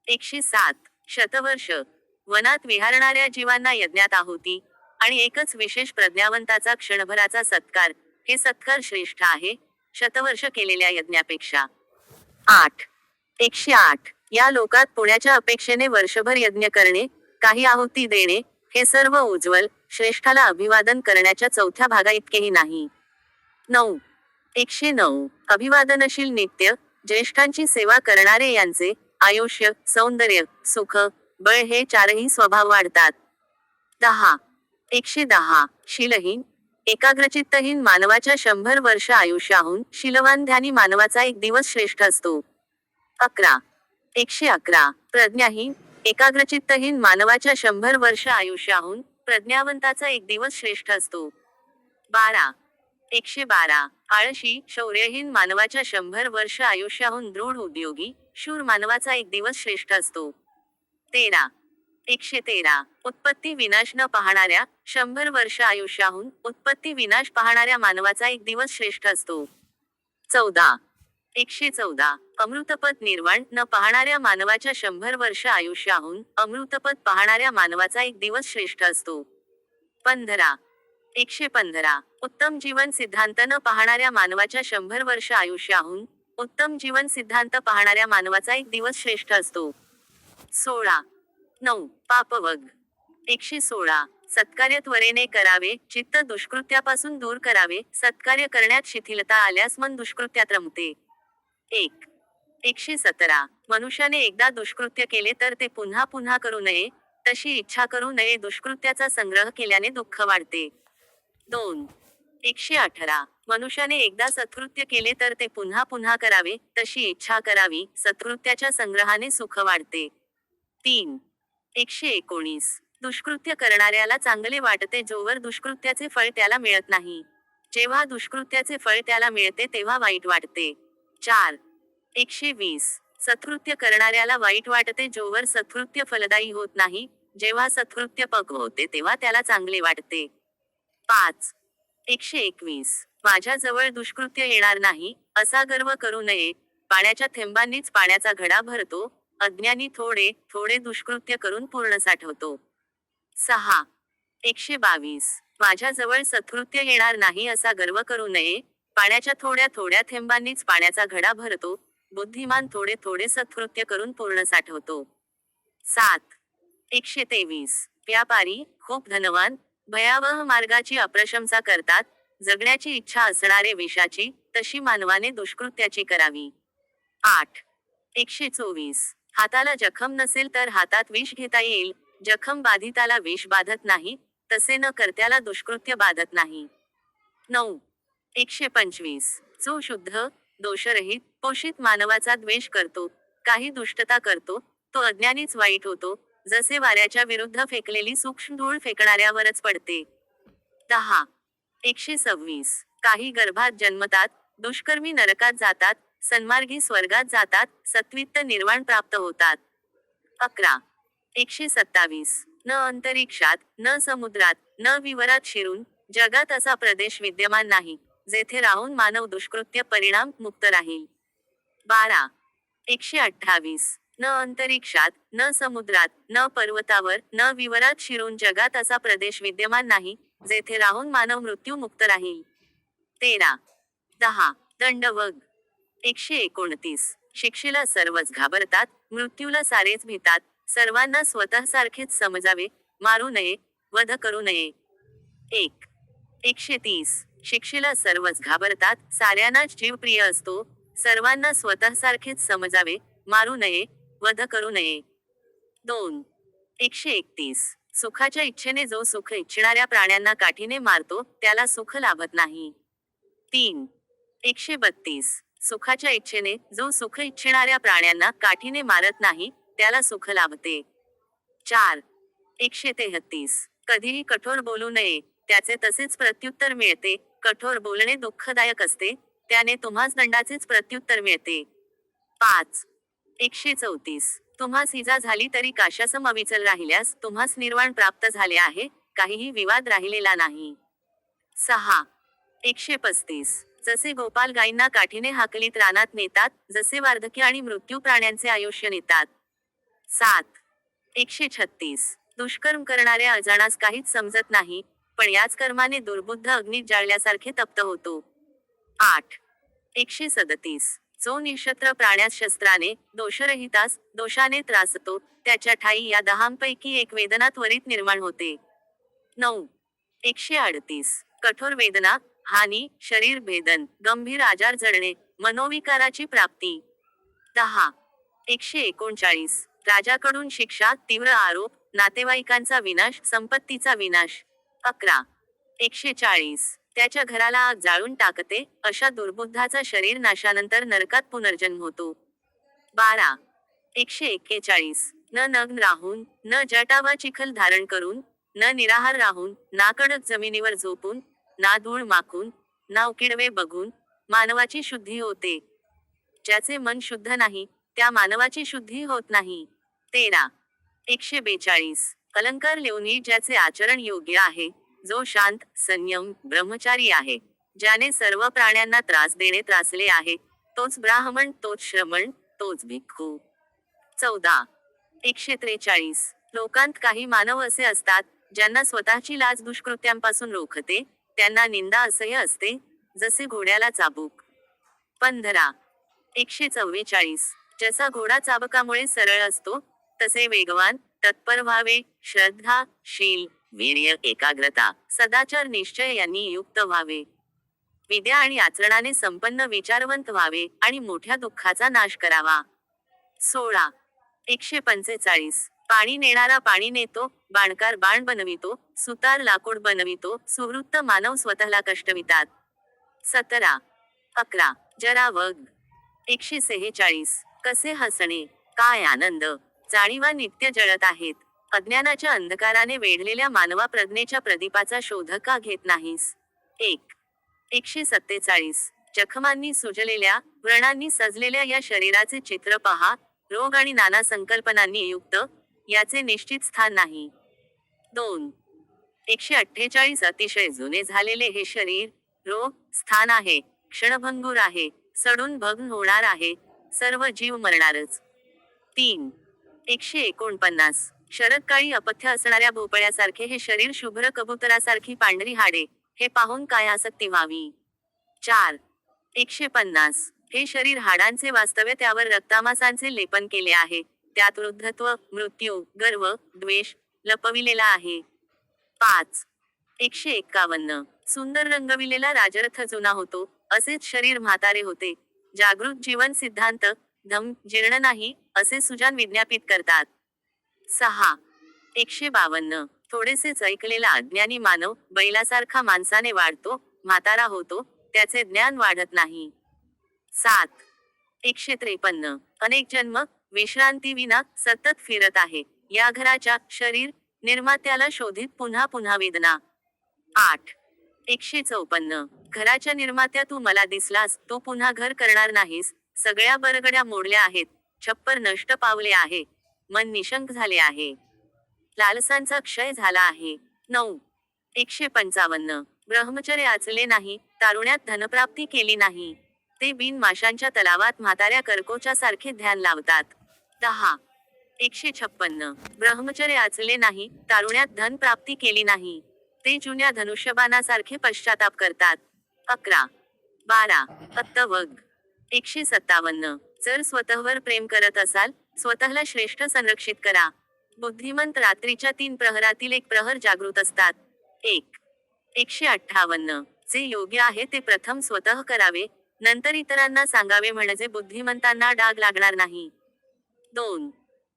107. शतवर्ष वनात विहारणाऱ्या जीवांना यज्ञात आहुती, आणि एकच विशेष प्रज्ञावंताचा क्षणभराचा सत्कार, हे सत्कार श्रेष्ठ आहे, शतवर्ष केलेल्या यज्ञापेक्षा. 8. 108. या लोकात पुण्याच्या अपेक्षेने वर्षभर यज्ञ करणे, काही आहुती देणे, हे सर्व उज्ज्वल, श्रेष्ठाला अभिवादन करण्याच्या चौथ्या भागा इतकेही नाही. 9. 109. अभिवादनशील नित्य, ज्येष्ठांची सेवा करणारे यांचे आयुष्य, सौंदर्य, सुख, बळ हे चारही स्वभाव वाढतात. 10. 110. शीलहीन, एकाग्रचित्तहीन मानवाच्या 100 वर्ष आयुष्याहून शीलवान ध्यानी मानवाचा एक दिवस श्रेष्ठ असतो. 11. 111. प्रज्ञाहीन, एकाग्रचित्तहीन मानवाच्या 100 वर्ष आयुष्याहून प्रज्ञावंताचा एक दिवस श्रेष्ठ असतो. 12. 112. आळशी, शौर्यहीन मानवाच्या 100 वर्ष आयुष्याहून दृढ उद्योगी, शूर मानवाचा एक दिवस श्रेष्ठ असतो. 13. 113. उत्पत्ती विनाश न पाहणाऱ्या, 100 वर्ष आयुष्याहून उत्पत्ती विनाश पाहणाऱ्या मानवाचा एक दिवस श्रेष्ठ असतो. 14. 114. अमृतपद निर्वाण न पाहणाऱ्या मानवाच्या 100 वर्ष आयुष्याहून अमृतपद पाहणाऱ्या मानवाचा एक दिवस श्रेष्ठ असतो. 15. 115. उत्तम जीवन सिद्धांत न पाहणाऱ्या मानवाच्या 100 वर्ष आयुष्याहून उत्तम जीवन सिद्धांत पाहणाऱ्या मानवाचा एक दिवस श्रेष्ठ असतो. 16. 9. पापवग. 116. सत्कार्य त्वरेने करावे, चित्त दुष्कृत्यापासून दूर करावे, सत्कार्य करण्यात शिथिलता आल्यास मन दुष्कृत्यात रमते. 1. 117. मनुष्याने एकदा दुष्कृत्य केले तर ते पुन्हा पुन्हा करू नये, तशी इच्छा करू नये, दुष्कृत्याचा संग्रह केल्याने दुःख वाढते. 2. 118. मनुष्याने एकदा सत्कृत्य केले तर ते पुन्हा पुन्हा करावे, तशी इच्छा करावी. सत्कृत्याच्या संग्रहाने सुख वाढते. 3. 119. दुष्कृत्य करणाऱ्याला चांगले वाटते जोवर दुष्कृत्याचे फळ त्याला मिळत नाही. जेव्हा दुष्कृत्याचे फळ त्याला मिळते तेव्हा वाईट वाटते. 4. 120. सत्कृत्य करणाऱ्याला वाईट वाटते जोवर सत्कृत्य फलदायी होत नाही. जेव्हा सत्कृत्य पक्व होते तेव्हा त्याला चांगले वाटते. 5. 121. माझ्याजवळ दुष्कृत्य येणार नाही, असा गर्व करू नये. पाण्याच्या थेंबांनीच पाण्याचा घडा भरतो. अज्ञानी थोडे थोडे दुष्कृत्य करून पूर्ण साठवतो. 6. 122. माझ्याजवळ सत्कृत्य येणार नाही असा गर्व करू नये. पाण्याच्या थोड्या थोड्या थेंबांनीच पाण्याचा घडा भरतो. बुद्धिमान थोडे थोडे सत्कृत्य करून पूर्ण साठवतो. 7. 123. व्यापारी, खूप धनवान, भयावह मार्गाची अप्रशंसा करतात. जगण्याची इच्छा असणारे विषाची, तशी मानवाने दुष्कृत्याची करावी. 8. 124. हाताला जखम नसेल तर हातात विष घेता येईल. जखम बाधिताला विष बाधत नाही, तसे न करत्याला दुष्कृत्य बाधत नाही. 9. 125. जो शुद्ध, दोषरहित, पोषित मानवाचा द्वेष करतो, काही दुष्टता करतो, तो अज्ञानीच वाईट होतो. जसे वाऱ्याच्या विरुद्ध फेकलेली सूक्ष्म धूळ फेकणाऱ्यावरच पडते. 10. 126. काही गर्भात जन्मतात, दुष्कर्मी नरकात जातात, सन्मार्गी स्वर्गात जातात, सत्वित्त निर्वाण प्राप्त होतात. 11. 127. न अंतरिक्षात, न समुद्रात, न विवरात शिरून, जगात असा प्रदेश विद्यमान नाही, जेथे राहून मानव दुष्कृत्य परिणाम मुक्त राहील. 12. 128. न अंतरिक्षात, न समुद्रात, न पर्वतावर, न विवरात शिरून जगात असा प्रदेश विद्यमान नाही, जेथे राहून मानव मृत्यू मुक्त राहील. 13. 10. दंडवग. 129. शिक्षेला सर्वच घाबरतात, मृत्यूला सारेच भीतात. सर्वांना स्वतःसारखेच समजावे, मारू नये, वध करू नये. 1. 130. शिक्षेला सर्वच घाबरतात, साऱ्यांनाच जीव प्रिय असतो. सर्वांना स्वतःसारखेच समजावे, मारू नये, वध करू नये. 2. 131. सुखाच्या इच्छेने जो सुख इच्छिणाऱ्या प्राण्यांना काठीने मारतो, त्याला सुख लाभत नाही. 3. 132. सुखाच्या इच्छेने जो सुख इच्छिणाऱ्या प्राण्यांना काठीने मारत नाही, त्याला सुख लाभते. 4. 133. कधीही कठोर बोलू नये, त्याचे तसेच प्रत्युत्तर मिळते. कठोर बोलणे दुःखदायक असते, त्याने तुम्हास दंडाचेच प्रत्युत्तर मिळते. 5. 134. तुम्हास इजा झाली तरी काशासम अविचल राहिल्यास तुम्हास निर्वाण प्राप्त झाले आहे, काहीही विवाद राहिलेला नाही. 6. 135. जसे गोपाल गायींना काठीने हाकलीत रानात नेतात, जसे वार्धक्य आणि मृत्यू प्राण्यांचे आयुष्य नेतात. 7. 136. दुष्कर्म करणाऱ्या अजाणास काहीच समजत नाही, पण याच कर्माने दुर्बुद्ध अग्नीत जाळल्यासारखे तप्त होतो. 8. 137. जो निक्षत्र प्राण्यास शस्त्राने, दोषरहितास, दोषाने त्रासतो, त्याच्या ठायी या 10पैकी एक वेदना त्वरित निर्माण होते. 9. 138. कठोर वेदना, हानी, शरीर भेदन, गंभीर आजार जडणे, मनोविकाराची प्राप्ती. 10. 139. राजाकडून शिक्षा, तीव्र आरोप, नातेवाईकांचा विनाश, संपत्तीचा विनाश. 11. 140. त्याच्या घराला आग जाळून टाकते, अशा दुर्बुद्धाचा शरीर नाशानंतर नरकात पुनर्जन्म होतो. 12. 141. न नग्न राहून, न जटावा चिखल धारण करून, न निराहार राहून, ना कडक जमिनीवर झोपून, ना धूळ माखून, ना उकिडवे बघून, मानवाची शुद्धी होते. ज्याचे मन शुद्ध नाही, त्या मानवाची शुद्धी होत नाही. 13. 142. अलंकार लेऊनही ज्याचे आचरण योग्य आहे, जो शांत, संयम, ब्रह्मचारी आहे, ज्याने सर्व प्राण्यांना त्रास देणे त्रासले आहे, तोच ब्राह्मण, तोच श्रमण, तोच भिक्खू. 14. 143. लोकांत काही मानव असे असतात, ज्यांना स्वतःची लाज दुष्कृत्यांपासून रोखते, त्यांना निंदा असह्य असते, जसे घोड्याला चाबूक. 15. 144. जसा घोडा चाबकामुळे सरळ असतो, तसे वेगवान, तत्पर व्हावे. श्रद्धा, शील, वीर्य, एकाग्रता, सदाचार, निश्चय यांनी युक्त व्हावे. विद्या आणि आचरणाने संपन्न विचारवंत व्हावे आणि मोठ्या दुःखाचा नाश करावा. 16. 145. पाणी नेणारा पाणी नेतो, बाणकार बाण बनवितो, सुतार लाकूड बनवितो, सुवृत्त मानव स्वतःला कष्टवितात. 17. 11. जरा वग. 146. कसे हसणे, काय आनंद, जाणीवा नित्य जळत आहेत. अज्ञानाच्या अंधकाराने वेढलेल्या मानवा प्रज्ञेच्या प्रदीपाचा शोध का घेत नाहीस? 1. 147. जखमांनी सुजलेल्या, व्रणांनी सजलेल्या या शरीराचे चित्र पहा, रोग आणि नाना संकल्पनांनी युक्त, याचे निश्चित स्थान नाही. 2. 148. अतिशय जुने झालेले हे शरीर, रोग, स्थान आहे, क्षणभंगूर आहे, सडून भग्न होणार आहे, सर्व जीव मरणारच. 3. 149. शरदकाळी अपथ्य असणाऱ्या भोपळ्यासारखे हे शरीर, शुभ्र कबुतरासारखी पांढरी हाडे, हे पाहून काय आसक्ती व्हावी? 4. 150. हे शरीर हाडांचे वास्तव्य, त्यावर रक्तामांसांचे लेपन केले आहे, त्यात वृद्धत्व, मृत्यू, गर्व, द्वेष लपविलेला आहे. 5. 151. सुंदर रंगविलेला राजरथ जुना होतो, असेच शरीर म्हातारे होते. जागृत जीवन सिद्धांत, धम्म, जीर्ण नाही, असे सुजान विज्ञापित करतात. 6. 152. थोडेसेच ऐकलेला अज्ञानी मानव, बैलासारखा माणसाने वाढतो, म्हातारा होतो, त्याचे ज्ञान वाढत नाही. 7. 153. अनेक जन्म, विश्रांतीविना, सतत फिरत आहे, या घराच्या, शरीर, निर्मात्याला शोधित पुन्हा पुन्हा वेदना. 8. 154. घराच्या निर्मात्या तू मला दिसलास, तो पुन्हा घर करणार नाहीस, सगळ्या बरगड्या मोडल्या आहेत, छप्पर नष्ट पावले आहे, मन निशंक झाले आहे, लालसांचा क्षय झाला आहे. 9. 155. ब्रह्मचर्य आचले नाही, तारुण्यात धनप्राप्ती केली नाही, ते बिन माशांच्या तलावात म्हाताऱ्या कर्कोच्यासारखे ध्यान लावतात. 10. 156. ब्रह्मचर्य आचले नाही, तारुण्यात धन प्राप्ती केली नाही, ते जुन्या धनुष्यबाणासारखे पश्चाताप करतात. 11. 12. अत्तवग. 157. जर स्वतःवर प्रेम करत असाल, स्वतःला श्रेष्ठ संरक्षित करा. बुद्धिमंत रात्रीच्या 3 प्रहरातील एक प्रहर जागृत असतात. 1. 158. जे योग्य आहे ते प्रथम स्वतः करावे, नंतर इतरांना सांगावे, म्हणजे बुद्धिमंतांना डाग लागणार नाही. 2.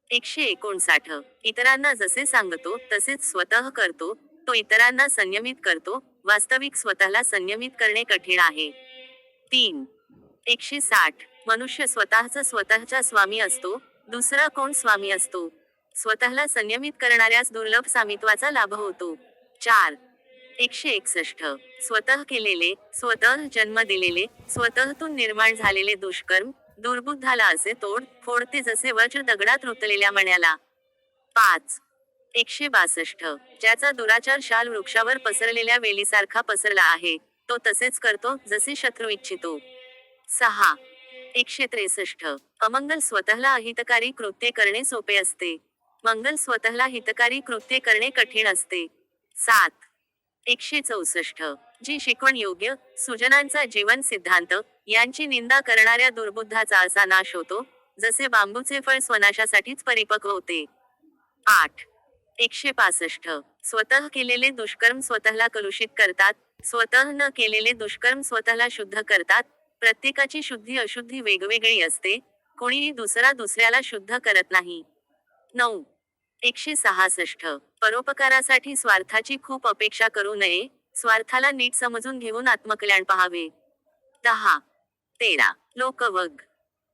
159. इतरांना जसे सांगतो तसेच स्वतः करतो, तो इतरांना संयमित करतो, वास्तविक स्वतःला संयमित करणे कठीण आहे. 3. 160. मनुष्य स्वतःच्या स्वामी असतो, दुसरा कोण स्वामी असतो? स्वतःला संयमित करणाऱ्यास दुर्लभ स्वामित्वाचा लाभ होतो. 4. 161. स्वतः केलेले, स्वतः जन्म दिलेले, स्वतःतून निर्माण झालेले दुष्कर्म, दुर्बुद्धाला असे तोड फोडते जसे वज्र दगडात रुतलेल्या मण्याला. 5. 162. ज्याचा दुराचार शाल वृक्षावर पसरलेल्या वेलीसारखा पसरला आहे, तो तसेच करतो जसे शत्रू इच्छितो. 6. 163. अमंगल स्वतःला अहितकारी कृत्ये करणे सोपे असते, मंगल स्वतःला हितकारी कृत्ये करणे कठीण असते. 7. 164. जी शिकवण योग्य, सुजनांचा जीवन सिद्धांत, यांची निंदा करणाऱ्या दुर्बुद्धाचा असा नाश होतो, जसे बांबूचे फळ स्वनाशासाठीच परिपक्व होते. 8. 165. स्वतः केलेले दुष्कर्म स्वतःला कलुषित करतात, स्वतः न केलेले दुष्कर्म स्वतःला शुद्ध करतात, प्रत्येकाची शुद्धी अशुद्धी वेगवेगळी असते, कोणीही दुसऱ्याला शुद्ध करत नाही. 9. 166. परोपकारासाठी स्वार्थाची खूप अपेक्षा करू नये, स्वार्थाला नीट समजून घेऊन आत्मकल्याण पाहावे. 10. 13. लोकवग.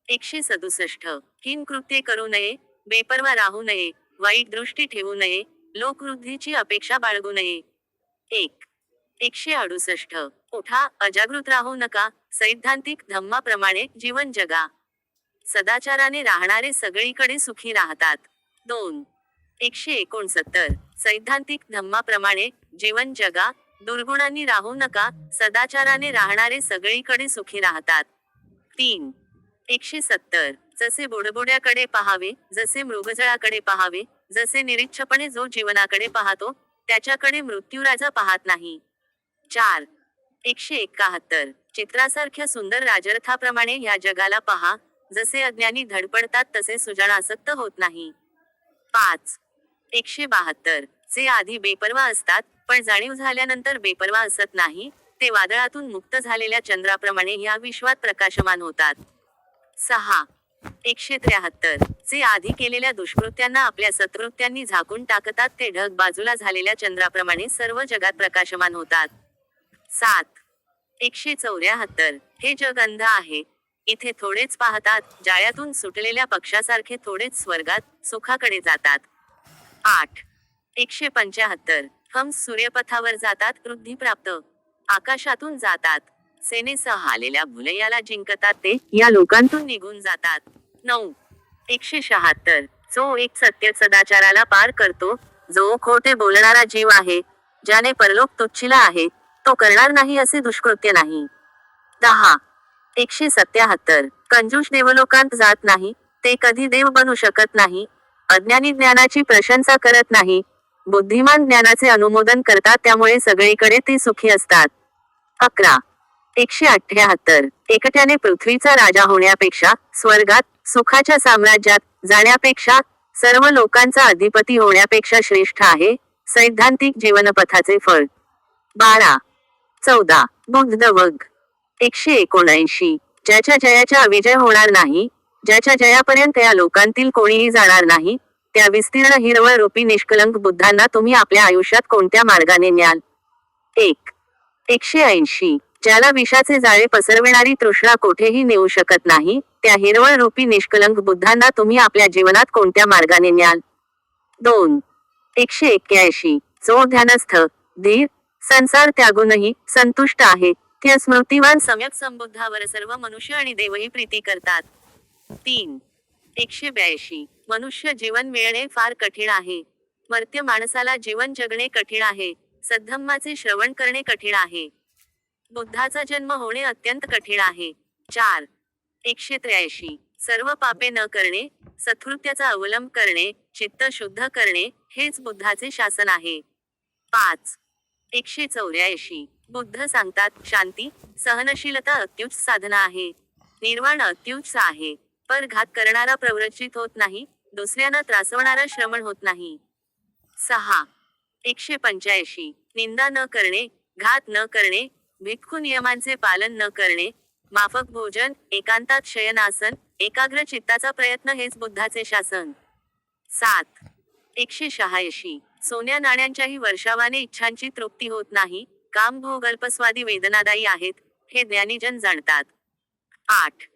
167. हीन कृत्ये करू नये, बेपर्वा राहू नये, वाईट दृष्टी ठेवू नये, लोकवृद्धीची अपेक्षा बाळगू नये. 1. 168. उठा, अजागृत राहू नका, सैद्धांतिक धम्माप्रमाणे जीवन जगा. सदाचाराने राहणारे सगळीकडे सुखी राहतात. 2. 169. सैद्धांतिक धम्माप्रमाणे जीवन जगा, दुर्गुणांनी राहू नका, सदाचाराने राहणारे सगळीकडे सुखी राहतात. 3. 170. जसे बुडबुड्याकडे पाहावे, जसे मृगजळाकडे पाहावे, जसे निरीच्छपणे जो जीवनाकडे पाहतो, त्याच्याकडे मृत्यूराजा पाहत नाही. 4. 171. चित्रासारख्या सुंदर राजरथाप्रमाणे ह्या जगाला पहा, जसे अज्ञानी धडपडतात तसे सुजाण आसक्त होत नाही. 5. 172. जे आधी बेपर्वा असतात, पण जाणीव झाल्यानंतर बेपर्वा असत नाही, ते वादळातून मुक्त झालेल्या चंद्राप्रमाणे ह्या विश्वात प्रकाशमान होतात. 6. 173. जे आधी केलेल्या दुष्कृत्यांना आपल्या सत्कृत्यांनी झाकून टाकतात, ते ढग बाजूला झालेल्या चंद्राप्रमाणे सर्व जगात प्रकाशमान होतात. 7. 174. हे जग अंध आहे. इथे थोडेच पाहतात, जाळ्यातून सुटलेल्या पक्षासारखे थोडेच स्वर्गात, सुखाकडे जातात. 8. 175. हंस सूर्यपथावर जातात, वृद्धिप्राप्त आकाशातून जातात. सेनेसह आलेल्या भुलैयाला जिंकतात ते, या लोकांतून निघून जातात. 9. 176. जो एक सत्य सदाचाराला पार करतो, जो खोटे बोलणारा जीव आहे, ज्याने परलोक तुच्छिला आहे, तो करणार नाही असे दुष्कृत्य नाही. 10. 177. कंजूष देवलोकांत जात नाही, ते कधी देव बनू शकत नाही. अज्ञानी ज्ञानाची प्रशंसा करत नाही, बुद्धिमान ज्ञानाचे अनुमोदन करतात, त्यामुळे सगळीकडे ते सुखी असतात. 11. 178. एकट्याने पृथ्वीचा राजा होण्यापेक्षा, स्वर्गात, सुखाच्या साम्राज्यात जाण्यापेक्षा, सर्व लोकांचा अधिपती होण्यापेक्षा श्रेष्ठ आहे, सैद्धांतिक जीवनपथाचे फळ. 12. 14. बुद्धवग. 179. ज्याच्या जयाचा अविजय होणार नाही, ज्याच्या जयापर्यंत या लोकांतील कोणीही जाणार नाही, त्या विस्तीर्ण हिरवळ रूपी निष्कलंक बुद्धांना तुम्ही आपल्या आयुष्यात कोणत्या मार्गाने न्याल? 1. 180. ज्याला विषाचे जाळे पसरविणारी तृष्णा कोठेही नेऊ शकत नाही, त्या हिरवळ रूपी निष्कलंक बुद्धांना तुम्ही आपल्या जीवनात कोणत्या मार्गाने न्याल? 2. 181. जो ध्यानस्थ, धीर, संसार त्यागूनही संतुष्ट आहे, त्या स्मृतिवान सम्यक संबुद्धावर सर्व मनुष्य आणि देवही प्रीती करतात. 3. 182. मनुष्य जीवन मिळणे फार कठीण आहे. मर्त्य माणसाला जीवन जगणे कठीण आहे. सद्धम्माचे श्रवण करणे कठीण आहे. बुद्धाचा जन्म होणे अत्यंत कठीण आहे. 4. 183. सर्व पापे न करणे, सत्कृत्याचा अवलंब करणे, चित्त शुद्ध करणे, हेच बुद्धाचे शासन आहे. 5. 184. बुद्ध सांगतात, शांती, सहनशीलता अत्युच्च साधना आहे. निर्वाण अत्युच्च आहे. पर घात करणारा प्रवृत्तीत होत नाही, दुसऱ्यांना त्रासवणारा श्रमण होत नाही. 6. 185. निंदा न करणे, घात न करणे, भिक्खू नियमांचे पालन न करणे, माफक भोजन, एकांतात शयनासन, एकाग्र चित्ताचा प्रयत्न हेच बुद्धाचे शासन. 7. 186. सोन्या नाण्यांच्याही वर्षावाने इच्छांची तृप्ती होत नाही, काम भोग अल्पस्वादी वेदनादायी आहेत, हे ज्ञानीजन जाणतात. 8.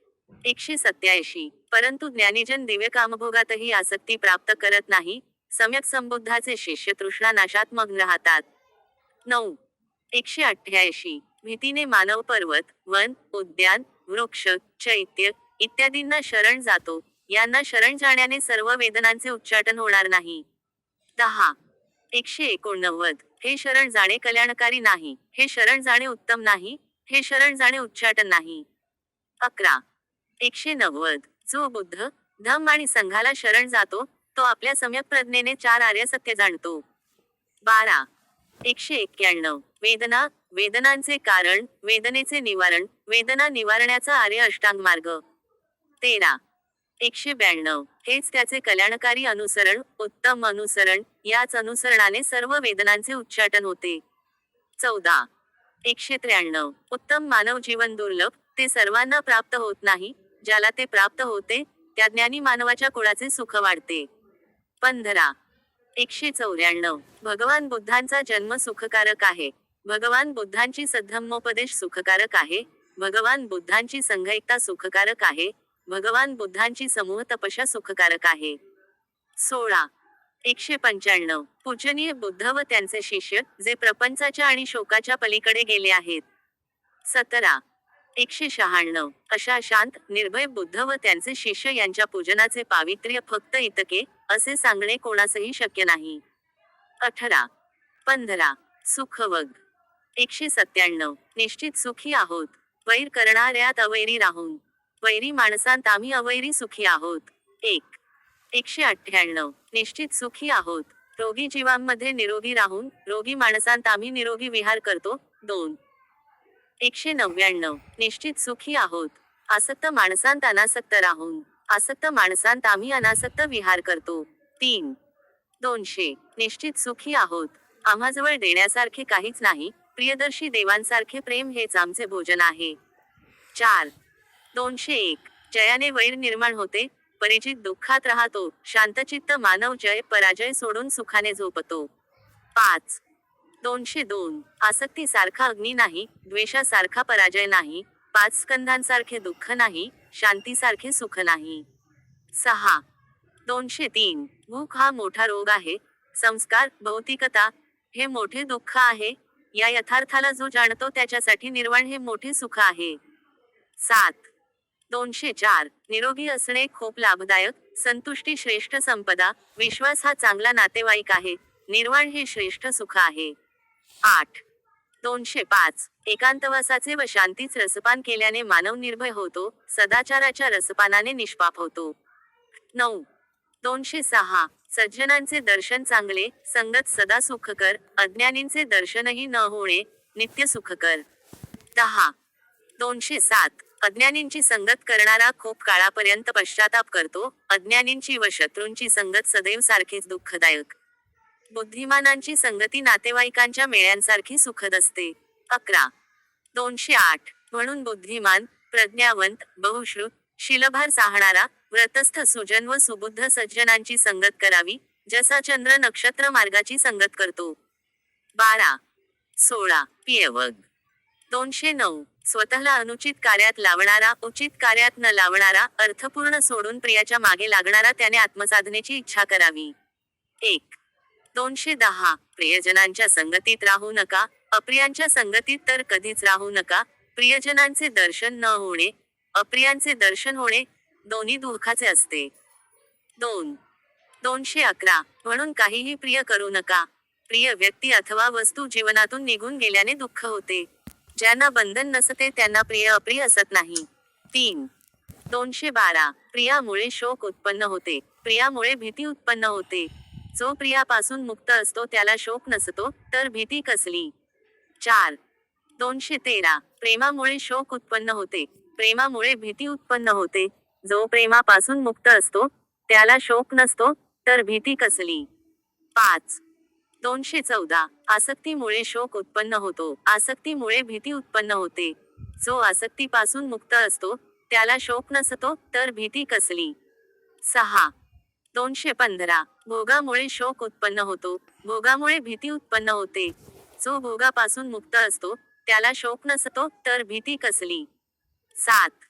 187. परंतु ज्ञानीजन दिव्य कामभोगातही आसक्ती प्राप्त करत नाही, सम्यक संबुद्धाचे शिष्य तृष्णा नाशात मग्न राहतात. 9. 188. भीतीने मानव पर्वत, वन, उद्यान, वृक्ष, चैत्य इत्यादींना शरण जातो, यांना शरण जाण्याने सर्व वेदनांचे उच्चाटन होणार नाही. 10. 189. हे शरण जाणे कल्याणकारी नाही, हे शरण जाणे उत्तम नाही, हे शरण जाणे उच्चाटन नाही. 11. 190. जो बुद्ध, धम्म आणि संघाला शरण जातो, तो आपल्या सम्यक प्रज्ञेने 4 आर्य सत्य जाणतो. 12. 191. वेदना, वेदनांचे कारण, वेदनेचे निवारण, वेदना निवारण्याचा आर्य अष्टांग मार्ग. 13. 192. हेच त्याचे कल्याणकारी अनुसरण, उत्तम अनुसरण, याच अनुसरणाने सर्व वेदनांचे उच्चाटन होते. 14. 193. उत्तम मानव जीवन दुर्लभ, ते सर्वांना प्राप्त होत नाही, ज्याला ते प्राप्त होते, त्या ज्ञानी मानवाच्या कुळाचे सुख वाढते. 15. 194. भगवान बुद्धांचा जन्म सुखकारक आहे. भगवान बुद्धांची सद्धम्मोपदेश सुखकारक आहे. भगवान बुद्धांची संघैकता सुखकारक आहे. भगवान बुद्धांची समूह तपस्या सुखकारक आहे. 16. 195. पूजनीय बुद्ध व त्यांचे शिष्य, जे प्रपंचाच्या आणि शोकाच्या पलीकडे गेले आहेत. 17. 196. अशा शांत, निर्भय बुद्ध व त्यांचे शिष्य यांच्या पूजनाचे पावित्र्य फक्त इतके, असे सांगणे कोणासही शक्य नाही. 18. 15. सुखवग. 197. निश्चित सुखी आहोत. वैर करणाऱ्यात अवैरी राहून. वैरी माणसांत आम्ही अवैरी सुखी आहोत. 1. 198. निश्चित सुखी आहोत. रोगी जीवांमध्ये निरोगी राहून, रोगी माणसांत आम्ही निरोगी विहार करतो. 2. 199. निश्चित सुखी आहोत. आसक्त माणसांत अनासक्त राहून, आसक्त माणसांत आम्ही अनासक्त विहार करतो. 3. 200. निश्चित सुखी आहोत. आम्हाजवळ देण्यासारखे काहीच नाही, प्रियदर्शी देवांसारखे प्रेम हेच आमचे भोजन आहे. 4. 201. जयाने वैर निर्माण होते, परिचित दुःखात राहतो, शांतचित्त मानव जय पराजय सोडून सुखाने झोपतो. 5. 202 आसक्तीसारखा अग्नी नाही, द्वेषासारखा पराजय नाही, 5 स्कंधांसारखे दुःख नाही, शांतीसारखे सुख नाही. 6 203 भूक हा मोठा रोग आहे, संस्कार भौतिकता हे मोठे दुःख आहे, या यथार्थाला जो जाणतो त्याच्यासाठी निर्वाण हे मोठे सुख आहे. 7 204 निरोगी असणे खूप लाभदायक, संतुष्टी श्रेष्ठ संपदा, विश्वास हा चांगला नातेवाईक आहे, निर्वाण हे श्रेष्ठ सुख आहे. 8 205 एकांतवासाचे व शांतीच रसपान केल्याने मानव निर्भय होतो, सदाचाराच्या रसपानाने निष्पाप होतो. 9 206 सज्जनांचे दर्शन चांगले, संगत सदा सुखकर, अज्ञानींचे दर्शनही न होणे, नित्य सुखकर. 10 207 अज्ञानींची संगत करणारा खूप काळापर्यंत पश्चाताप करतो, अज्ञानींची व शत्रूंची संगत सदैव सारखीच दुःखदायक. बुद्धिमानांची संगती नातेवाईकांच्या मेळ्यांसारखी सुखद असते. 11 208 म्हणून बुद्धिमान, प्रज्ञावंत, बहुश्रुत, शिलभार साहणारा, व्रतस्थ सुजन व सुबुद्ध सज्जनांची संगत करावी, जसा चंद्र नक्षत्र मार्गाची संगत करतो. 12 16 पियवग. 209 स्वतःला अनुचित कार्यात लावणारा, उचित कार्यात न लावणारा, अर्थपूर्ण सोडून प्रियाच्या मागे लागणारा त्याने आत्मसाधनेची इच्छा करावी. 1 210 प्रियजनांच्या संगतीत राहू नका, अप्रियांच्या संगतीत तर कधीच राहू नका, प्रियजनांचे दर्शन न होणे, अप्रियांचे दर्शन होणे, दोन्ही दुःखाचे असते. 2 211 म्हणून काहीही प्रिय करू नका, प्रिय व्यक्ती अथवा वस्तू जीवनातून निघून गेल्याने दुःख होते, ज्यांना बंधन नसते त्यांना प्रिय अप्रिय असत नाही. 3 212 प्रियामुळे शोक उत्पन्न होते, प्रियामुळे भीती उत्पन्न होते, जो प्रियापासून मुक्त असतो त्याला शोक नसतो, तर भीती कसली. 4 213 प्रेमामुळे शोक उत्पन्न होते, प्रेमामुळे भीती उत्पन्न होते, जो प्रेमापासून मुक्त असतो त्याला शोक नसतो, तर भीती कसली. 5 214 आसक्तीमुळे शोक उत्पन्न होतो, आसक्तीमुळे भीती उत्पन्न होते, जो आसक्तीपासून मुक्त असतो त्याला शोक नसतो, तर भीती कसली. 6 215 भोगामुळे शोक उत्पन्न होतो, भोगामुळे भीती उत्पन्न होते, जो भोगापासून मुक्त असतो त्याला शोक नसतो, तर भीती कसली. 7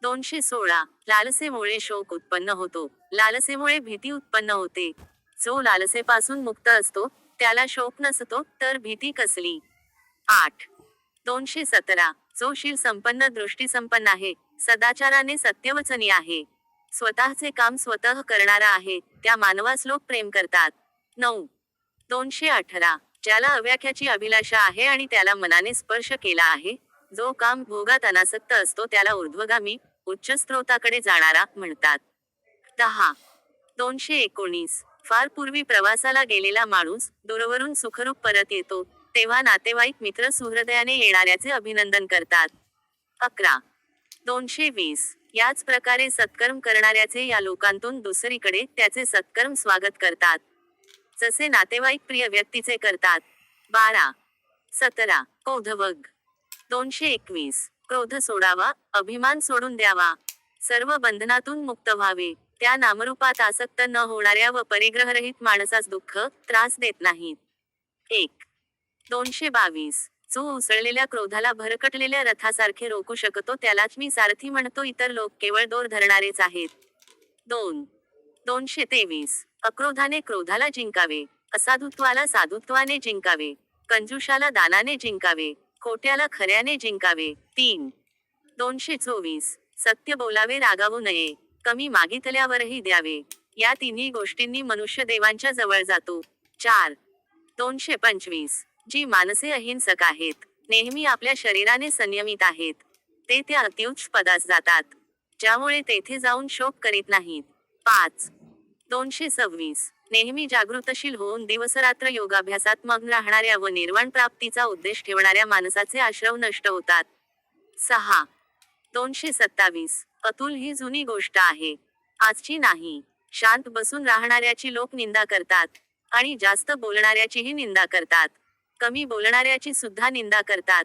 216 लालसेमुळे शोक उत्पन्न होतो, लालसेमुळे भीती उत्पन्न होते, जो लालसेपासून मुक्त असतो त्याला शोक नसतो, तर भीती कसली. 8 217 जो शील संपन्न दृष्टी संपन्न आहे, सदाचाराने सत्यवचनी आहे, स्वतःचे काम स्वतः करणारा आहे, त्या मानवास लोक प्रेम करतात. 9 218 ज्याला अव्याख्याची अभिलाषा आहे आणि त्याला मनाने स्पर्श केला आहे, जो काम भोगात अनासक्त असतो त्याला ऊर्ध्वगामी, उच्च स्त्रोताकडे जाणारा म्हणतात. 10 219 फार पूर्वी प्रवासाला गेलेला माणूस दूरवरून सुखरूप परत येतो, तेव्हा नातेवाईक मित्र सुहृदयाने येणाऱ्याचे अभिनंदन करतात. 11 220 याच प्रकारे सत्कर्म करणाऱ्याचे या लोकांतून दुसरीकडे त्याचे सत्कर्म स्वागत करतात, जसे नातेवाईक प्रिय व्यक्तीचे करतात. 12 17 क्रोधवग. 221 क्रोध सोडावा, अभिमान सोडून द्यावा, सर्व बंधनातून मुक्त व्हावे, त्या नामरूपात आसक्त न होणाऱ्या व परिग्रहरहित माणसास दुःख, त्रास देत नाहीत. 1 222 जो उसळलेल्या क्रोधाला भरकटलेल्या रथासारखे रोखू शकतो त्यालाच मी सारथी म्हणतो, इतर लोक केवळ दोर धरणारेच आहेत. 2 223 अक्रोधाने क्रोधाला जिंकावे, असाधुत्वाला साधुत्वाने जिंकावे, कंजूषाला दानाने जिंकावे, खोट्याला खऱ्याने जिंकावे. 3 224 सत्य बोलावे, रागावू नये, कमी मागितल्यावरही द्यावे, या तिन्ही गोष्टींनी मनुष्य देवांच्या जवळ जातो. 4 225 जी माणसे अहिंसक आहेत, नेहमी आपल्या शरीराने संयमित आहेत, ते त्या अतिउच्च पदास जातात, ज्यामुळे तेथे जाऊन शोक करीत नाहीत. 5 226 नेहमी जागृतशील होऊन दिवसरात्र योगाभ्यासात मग्न राहणाऱ्या व निर्वाण प्राप्तीचा उद्देश ठेवणाऱ्या माणसाचे आश्रव नष्ट होतात. 6 227 अतुल ही जुनी गोष्ट आहे, आजची नाही. शांत बसून राहणाऱ्याची लोक निंदा करतात आणि जास्त बोलणाऱ्याचीही निंदा करतात, कमी बोलणाऱ्याची सुद्धा निंदा करतात,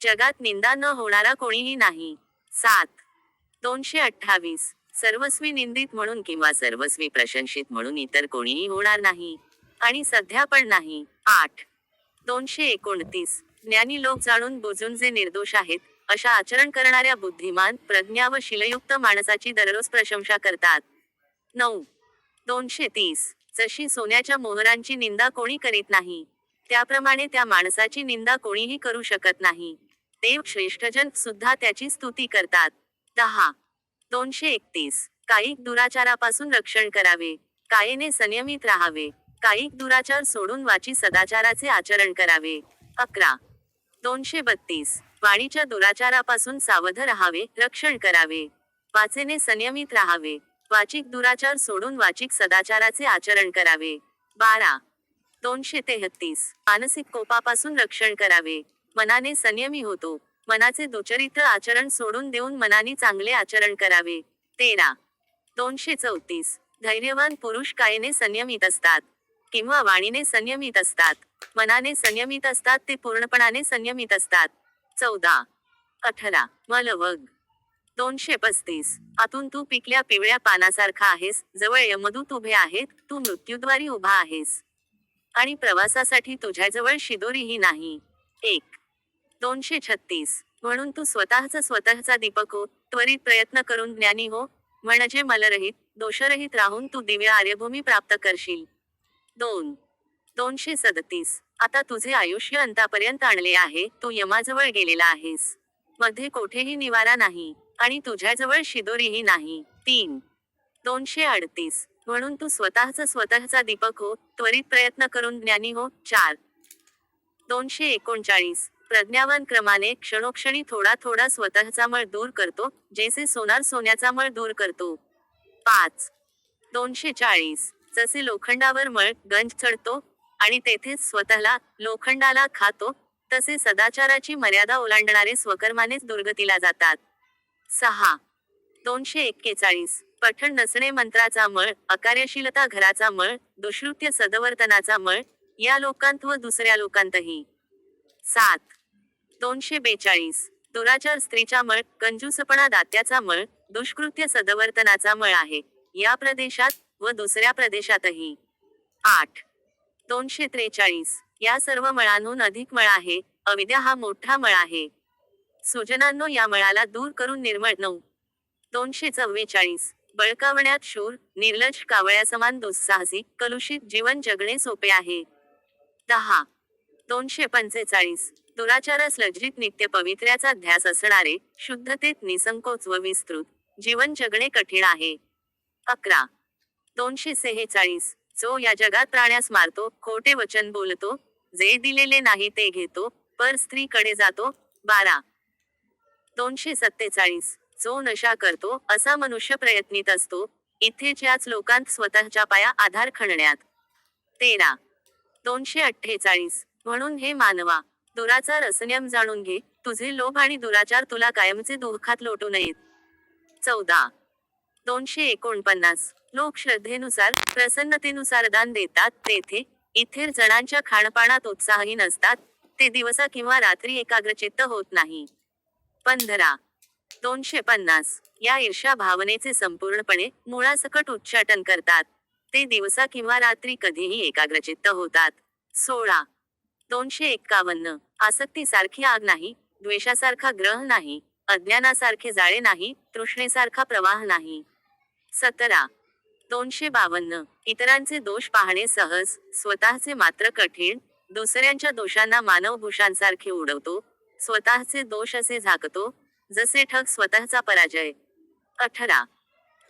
जगात निंदा न होणारा कोणीही नाही. 7 228 सर्वस्वी निंदित म्हणून किंवा सर्वस्वी प्रशंसित म्हणून इतर कोणीही होणार नाही आणि सध्या पण नाही. 8 229. ज्ञानी लोक जाणून बुजून जे निर्दोष आहेत, अशा आचरण करणाऱ्या बुद्धिमान, प्रज्ञा व शीलयुक्त माणसाची दररोज प्रशंसा करतात. 9. 230. जशी सोन्याच्या मोहरांची निंदा कोणी करीत नाही, त्याप्रमाणे त्या माणसाची निंदा कोणीही करू शकत नाही. देव श्रेष्ठजन सुद्धा त्याची स्तुती करतात. 10. 231. कायिक दुराचारापासून रक्षण करावे. कायेने संयमित राहावे. कायिक दुराचार सोडून वाची सदाचाराचे आचरण करावे. 11. 232. वाणीच्या दुराचारापासून सावध राहावे, रक्षण करावे. वाचेने संयमित राहावे. वाचिक दुराचार सोडून वाचिक सदाचाराचे आचरण करावे. 12. 233. मानसिक कोपापासून रक्षण करावे. मनाने संयमी होतो. मनाचे दुचरित्र आचरण सोडून देऊन मनाने चांगले आचरण करावे. 13. 234. धैर्यवान पुरुष कायेने संयमित असतात किंवा वाणीने संयमित असतात. मनाने संयमित असतात ते पूर्णपणाने संयमित असतात. 14. 18. मलवग. 235. आतून तू पिकल्या पिवळ्या पानासारखा आहेस, जवळ यमदूत उभे आहेत, तू मृत्यूद्वारी उभा आहेस. आणि प्रवासासाठी तुझ्याजवळ शिदोरीही नाही. 1. 236. म्हणून तू स्वतःचा दीपक हो, त्वरित प्रयत्न करून ज्ञानी हो, म्हणजे मलरहित, दोषरहित राहून तू दिव्य आर्यभूमी प्राप्त करशील. 2. 237. आता तुझे आयुष्य अंतापर्यंत आणले आहे, तू यमाजवळ गेलेला आहेस. मध्ये कोठेही निवारा नाही, आणि तुझ्याजवळ शिदोरीही नाही. 3. 238. म्हणून तू स्वतःचा दीपक हो, त्वरित प्रयत्न करून ज्ञानी हो. 4. 239. प्रज्ञावान क्रमाने क्षणोक्षणी थोडा थोडा स्वतःचा मळ दूर करतो, जैसे सोनार सोन्याचा मळ दूर करतो. 5. 240. जसे लोखंडावर मळ गंज चढतो आणि तेथेच स्वतःला लोखंडाला खातो, तसे सदाचाराची मर्यादा ओलांडणारे स्वकर्मानेच दुर्गतीला जातात. 6. 241. पठण नसणे मंत्राचा मळ, अकार्यशीलता घराचा मळ, दुष्कृत्य सदवर्तनाचा मळ, या लोकांत व दुसऱ्या लोकांतही. 7. 242. दुराचार स्त्रीचा मळ, कंजूसपणा दात्याचा मळ, दुष्कृत्य सदवर्तनाचा मळ आहे, या प्रदेशात व दुसऱ्या प्रदेशातही. 8. 243. या सर्व मळांहून अधिक मळ आहे, अविद्या हा मोठा मळ आहे. सुजनांनो, या मळाला दूर करून निर्मळ. 9. 244. बळकावण्यात शूर, निर्लज्ज कावळ्यासमान दुस्साहसी, कलुषित जीवन जगणे सोपे आहे. 10. 245. दुराचारास लज्जित नित्य पवित्र्याचा ध्यास असणारे, शुद्धतेत निसंकोच व विस्तृत जीवन जगणे कठीण आहे. 11. 246. जो या जगात प्राण्यास मारतो, खोटे वचन बोलतो, जे दिलेले नाही ते घेतो, पर स्त्रीकडे जातो. 12. 247. जो नशा करतो, असा मनुष्य प्रयत्नीत असतो, इथे ज्याच लोकांत स्वतःच्या पाया आधार खणण्यात. 13. 248. म्हणून हे मानवा, दुराचार असंयम जाणून घे, तुझे लोभ आणि दुराचार तुला कायमचे दुःखात लोटू नयेत. 14. 249. लोक श्रद्धेनुसार, प्रसन्नतेनुसार दान देतात, तेथे इथेर जणांच्या खाणपानात उत्साही नसतात, ते दिवसा किंवा रात्री एकाग्रचित्त होत नाही. 15. 250. या ईर्ष्या भावनेचे संपूर्णपणे, मुळासकट उच्चाटन करतात, ते दिवसा किंवा रात्री कधीही एकाग्रचित्त होतात. 16. 251. आसक्तीसारखी आग नाही, द्वेषासारखा ग्रह नाही, अज्ञानासारखे जाळे नाही, तृष्णेसारखा प्रवाह नाही. 17. 252. इतरांचे दोष पाहणे सहज, स्वतःचे मात्र कठीण, दुसऱ्यांच्या दोषांना मानवभूषांसारखे उडवतो, स्वतःचे दोष असे झाकतो, जसे ठग स्वतःचा पराजय. 18.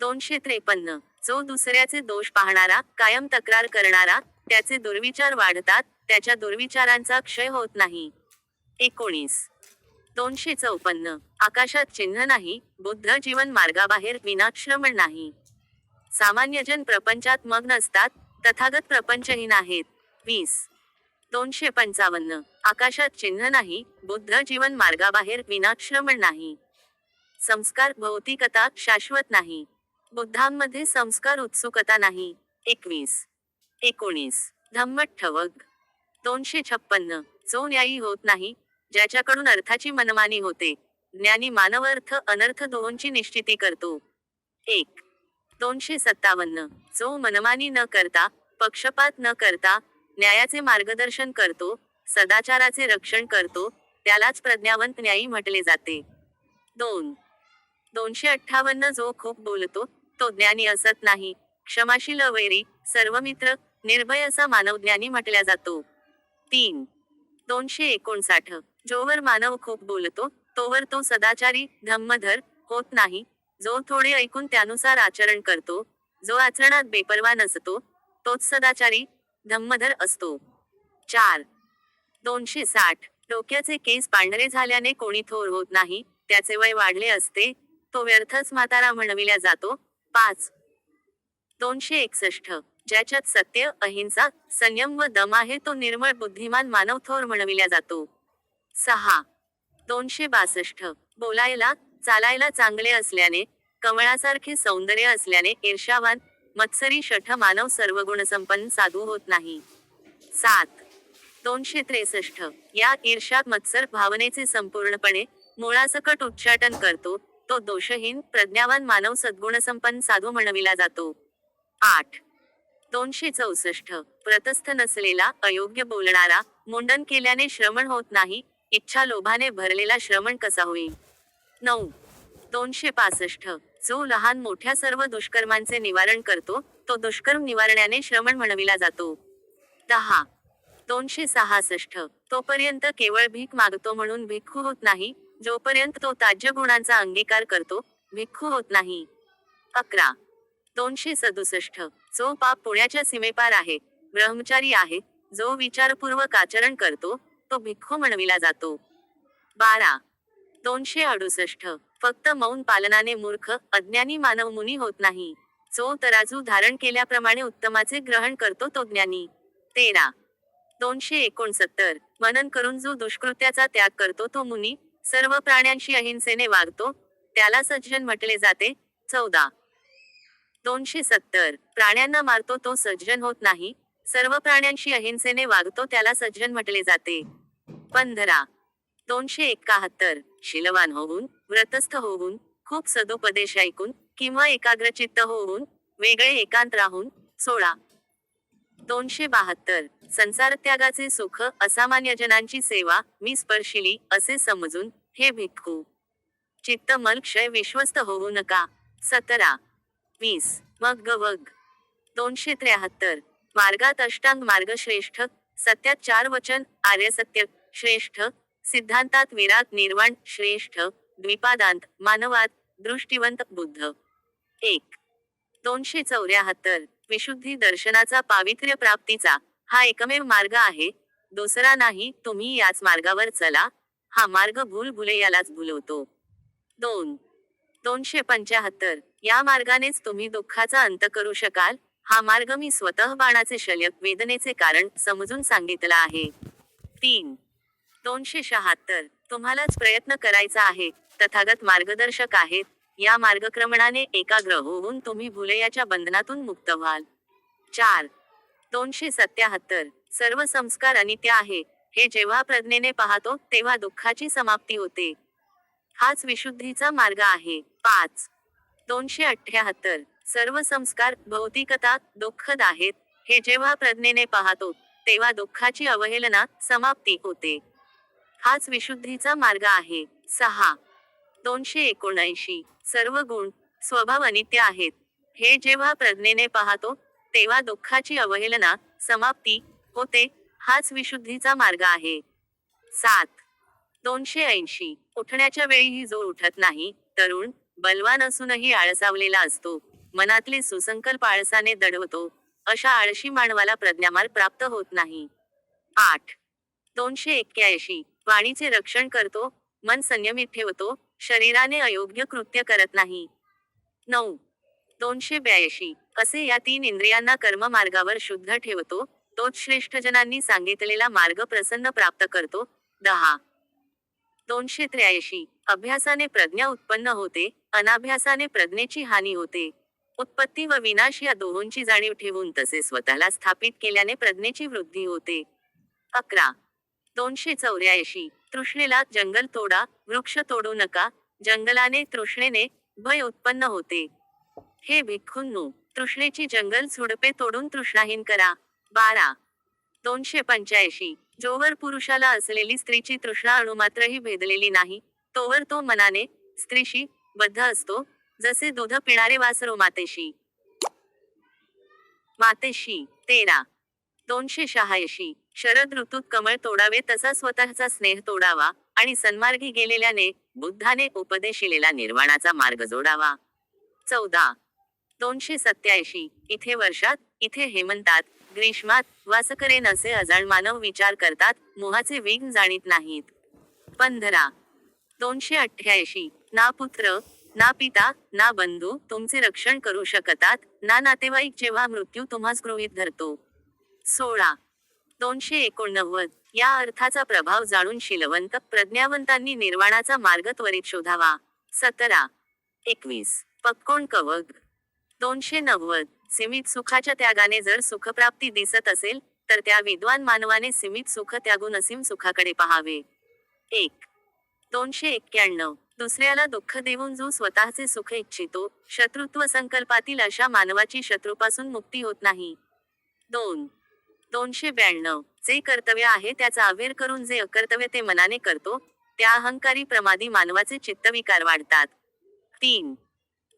253. जो दुसऱ्याचे दोष पाहणारा, कायम तक्रार करणारा, त्याचे दुर्विचार वाढतात, त्याच्या दुर्विचारांचा क्षय होत नाही. 19. 254. आकाशात चिन्ह नाही, बुद्ध जीवन मार्गाबाहेर विनाश्रमण नाही. सामान्यजन प्रपंचात मग्न असतात, तथागत प्रपंचहीन आहेत. 20. 255. आकाशात चिन्ह नाही, बुद्ध जीवन मार्गाबाहेर विनाश्रमण नाही. संस्कार भौतिकता शाश्वत नाही. बुद्धांमध्ये संस्कार उत्सुकता नाही. 21. 19. धम्मट ठवग. 256. जो न्यायी होत नाही, ज्याच्याकडून अर्थाची मनमानी होते, ज्ञानी मानव अर्थ अनर्थ दोहोंची निश्चिती करतो. 1. 257. जो मनमानी न करता, पक्षपात न करता, न्यायाचे मार्गदर्शन करतो, सदाचाराचे रक्षण करतो, त्यालाच प्रज्ञावंत न्यायी म्हटले जाते. 2. 258 जो खूप बोलतो, तो ज्ञानी असत नाही. क्षमाशील अवैरी, सर्व मित्र, निर्भय असा मानव ज्ञानी म्हटल्या जातो. 3. 259 जोवर मानव खूप बोलतो, तोवर तो सदाचारी, धम्मधर, होत नाही. जो थोडे ऐकून त्यानुसार आचरण करतो, जो आचरणात बेपर्वा नसतो, तोच सदाचारी, धम्मधर असतो. 4. 260 डोक्याचे केस पांढरे झाल्याने कोणी थोर होत नाही, त्याचे वय वाढले असते, तो व्यर्थच म्हातारा म्हणविल्या जातो. 5. 261 ज्याच्यात सत्य, अहिंसा, संयम व दम आहे तो निर्मळ बुद्धिमान मानव थोर म्हणविल्या जातो. 6. 262 बोलायला, चालायला चांगले असल्याने, कमळासारखे सौंदर्य असल्याने ईर्ष्यावान, मत्सरी शठ मानव सर्व गुणसंपन्न साधू होत नाही. 7. 263 या ईर्ष्या मत्सर भावनेचे संपूर्णपणे, मुळासकट उच्चाटन करतो, तो दोषहीन, प्रज्ञावान मानव सद्गुणसंपन्न साधू म्हणविला जातो. 8. 264 प्रतस्थ नसलेला, अयोग्य बोलणारा, मुंडन केल्याने श्रमण होत नाही, इच्छा लोभाने भरलेला श्रमण कसा होईल. 9. 265 जो लहान मोठ्या सर्व दुष्कर्मांचे निवारण करतो, तो दुष्कर्म निवारण्याने श्रमण म्हणविला जातो. 10. 266 तोपर्यंत केवळ भीक मागतो म्हणून भिक्खू होत नाही, जोपर्यंत तो त्याज्य गुणांचा अंगीकार करतो, भिक्खू होत नाही. 11. 267 जो पाप पुण्याच्या सीमेपार आहे, ब्रह्मचारी आहे, जो विचारपूर्वक आचरण करतो, तो भिक्खू म्हणविला जातो. 12. 268 फक्त मौन पालनाने मूर्ख, अज्ञानी मानव मुनी होत नाही. जो तराजू धारण केल्याप्रमाणे उत्तमाचे ग्रहण करतो तो ज्ञानी. 13. 269 मनन करून जो दुष्कृत्याचा त्याग करतो तो मुनी, सर्व प्राण्यांशी अहिंसेने वागतो, त्याला सज्जन म्हटले जाते. 14. 270 प्राण्यांना मारतो तो सज्जन होत नाही, सर्व प्राण्यांशी अहिंसेने वागतो त्याला सज्जन म्हटले जाते. 15. 271 शीलवान होऊन, व्रतस्थ होऊन, खूप सदुपदेश ऐकून, किंवा एकाग्रचित्त होऊन, वेगळे एकांत राहून. 16. 272 संसारत्यागाचे सुख, असामान्यजनांची सेवा, मी स्पर्शिली, असे समजून, हे भिक्खू. चित्त मन क्षय विश्वस्त होऊ नका. 17. 20 मग गवग. 273 मार्गात अष्टांग मार्ग श्रेष्ठ, सत्यात 4 वचन, आर्य सत्य, श्रेष्ठ, सिद्धांतात विराट निर्वाण, श्रेष्ठ, द्विपादांत, मानवात, दृष्टिवंत, बुद्ध. 1. 274 विशुद्धी दर्शनाचा पावित्र्य प्राप्तीचा, हा एकमेव मार्ग आहे, दुसरा नाही, तुम्ही याच मार्गावर चला, हा मार्ग भूलभुलैयालाच भुलवतो. 2. 275 या मार्गानेच तुम्ही दुःखाचा अंत करू शकाल, हा मार्ग मी स्वतः बाणाचे शल्य, वेदनेचे कारण, समजून सांगितला आहे. 3. 276 तुम्हालाच प्रयत्न करायचा आहे, तथागत मार्गदर्शक आहेत, या मार्गक्रमणाने एकाग्र होऊन तुम्ही भुलैयाच्या बंधनातून मुक्त व्हाल. 4. 277 सर्व संस्कार अनित्य आहे, हे जेव्हा प्रज्ञेने पाहतो, तेव्हा दुःखाची समाप्ती होते. हाच विशुद्धीचा मार्ग आहे. 5. 278 सर्व संस्कार, भौतिकता, दुःखद आहेत, हे जेव्हा प्रज्ञेने पाहतो, तेव्हा दुःखाची अवहेलना, समाप्ती होते. हाच विशुद्धीचा मार्ग आहे. 6. 279 सर्व गुण, स्वभाव अनित्य आहेत, हे जेव्हा प्रज्ञेने पाहतो, तेव्हा दुःखाची अवहेलना, समाप्ती होते. हाच विशुद्धीचा मार्ग आहे. 7. 280 उठण्याच्या वेळीही जो उठत नाही, तरुण, बलवान असूनही आळसावलेला असतो, मनातले सुसंकल्प आळसाने दडवतो, अशा आळशी मानवाला प्रज्ञामार्ग प्राप्त होत नाही. 8. 281 वाणीचे रक्षण करतो, मन संयमित ठेवतो, शरीराने अयोग्य कृत्य करत नाही. 9. 282 असे या 3 इंद्रियांना कर्म मार्गावर शुद्ध ठेवतो, तोच श्रेष्ठजनांनी सांगितलेला मार्ग प्रसन्न प्राप्त करतो. 10. 283 अभ्यासाने प्रज्ञा उत्पन्न होते, अनाभ्यासाने प्रज्ञेची हानी होते. उत्पत्ती व विनाश या दोहोंची जाणीव ठेवून तसे स्वतःला स्थापित केल्याने प्रज्ञेची वृद्धी होते. 11. 284 तृष्णेला, जंगल तोडा, वृक्ष तोडू नका, जंगलाने, तृष्णेने, भय उत्पन्न होते. हे भिक्खूंनो, तृष्णेची जंगल झुडपे तोडून तृष्णाहीन करा. 12. 285 जोवर पुरुषाला असलेली स्त्रीची तृष्णा अणुमात्रही भेदलेली नाही, तोवर तो मनाने स्त्रीशी बद्ध असतो, जसे दूध पिणारे वासरू मातेशी. मातेशी. 13. 286. शरद ऋतूत कमळ तोडावे तसा स्वतःचा स्नेह तोडावा, आणि सन्मार्गी गेलेल्याने बुद्धाने उपदेशिलेला निर्वाणाचा मार्ग जोडावा. 14. 287. इथे वर्षात, इथे हेमंतात, ग्रीष्मात वास करेन असे अजाण मानव विचार करतात, मोहाचे वेग जाणीत नाहीत. 15. 288. ना पुत्र, ना पिता, ना बंधू तुमचे रक्षण करू शकतात, ना नातेवाईक जेव्हा मृत्यू तुम्हास गृहीत धरतो. 16. 289. या अर्थाचा प्रभाव जाणून शीलवंत, प्रज्ञावंतांनी निर्वाणाचा मार्ग त्वरित शोधावा. 17. 21. पक्कोण कवग. 290. सीमित सुखाच्या त्यागाने जर सुखप्राप्ती दिसत असेल, तर त्या विद्वान मानवाने सीमित सुख त्यागून असीम सुखाकडे पहावे. 1. 291. दुसऱ्याला दुःख देऊन जो स्वतःचे सुख इच्छितो, शत्रुत्व संकल्पातील अशा मानवाची शत्रूपासून मुक्ती होत नाही. 2. 292. जे कर्तव्य आहे त्याचा अवेर करून जे अकर्तव्य ते मनाने करतो, त्या अहंकारी प्रमादी मानवाचे चित्तविकार वाढतात. 3.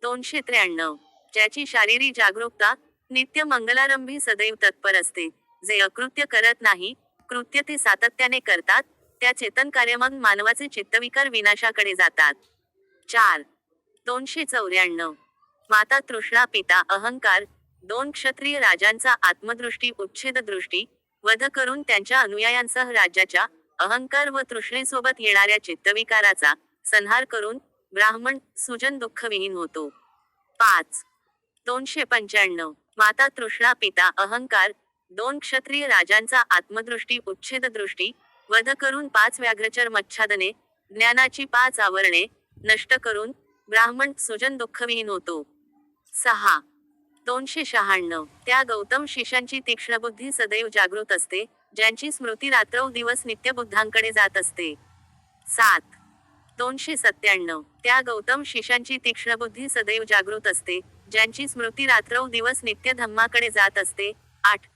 293. ज्याची शारीरिक जागरूकता नित्य मंगलारंभी सदैव तत्पर असते, जे अकृत्य करत नाही, कृत्य ते सातत्याने करतात, त्या चेतन कार्यमग मानवाचे चित्तविकार विनाशाकडे जातात. 4. 294. माता तृष्णा, पिता अहंकार, 2 क्षत्रिय राजांचा आत्मदृष्टी उच्छेद दृष्टी वध करून त्यांच्या अनुयायांसह राज्याच्या अहंकार व तृष्णेसोबत येणाऱ्या चित्तविकाराचा संहार करून ब्राह्मण सुजन दुःखविहीन होतो. 5. 295. माता तृष्णा, पिता अहंकार, 2 क्षत्रिय राजांचा आत्मदृष्टी उच्छेद दृष्टी वध करून 5 व्याघ्रचर मच्छादने ज्ञानाची 5 आवरणे नष्ट करून ब्राह्मण सुजन दुःखविहीन होतो. 6. 296. त्या गौतम शिष्यांची तीक्ष्ण बुद्धी सदैव जागृत असते, ज्यांची स्मृती रात्रौदिवस नित्य बुद्धांकडे जात असते. 7. 297. त्या गौतम शिष्यांची तीक्ष्ण बुद्धी सदैव जागृत असते, ज्यांची स्मृती रात्रौदिवस नित्य धम्माकडे जात असते. 8.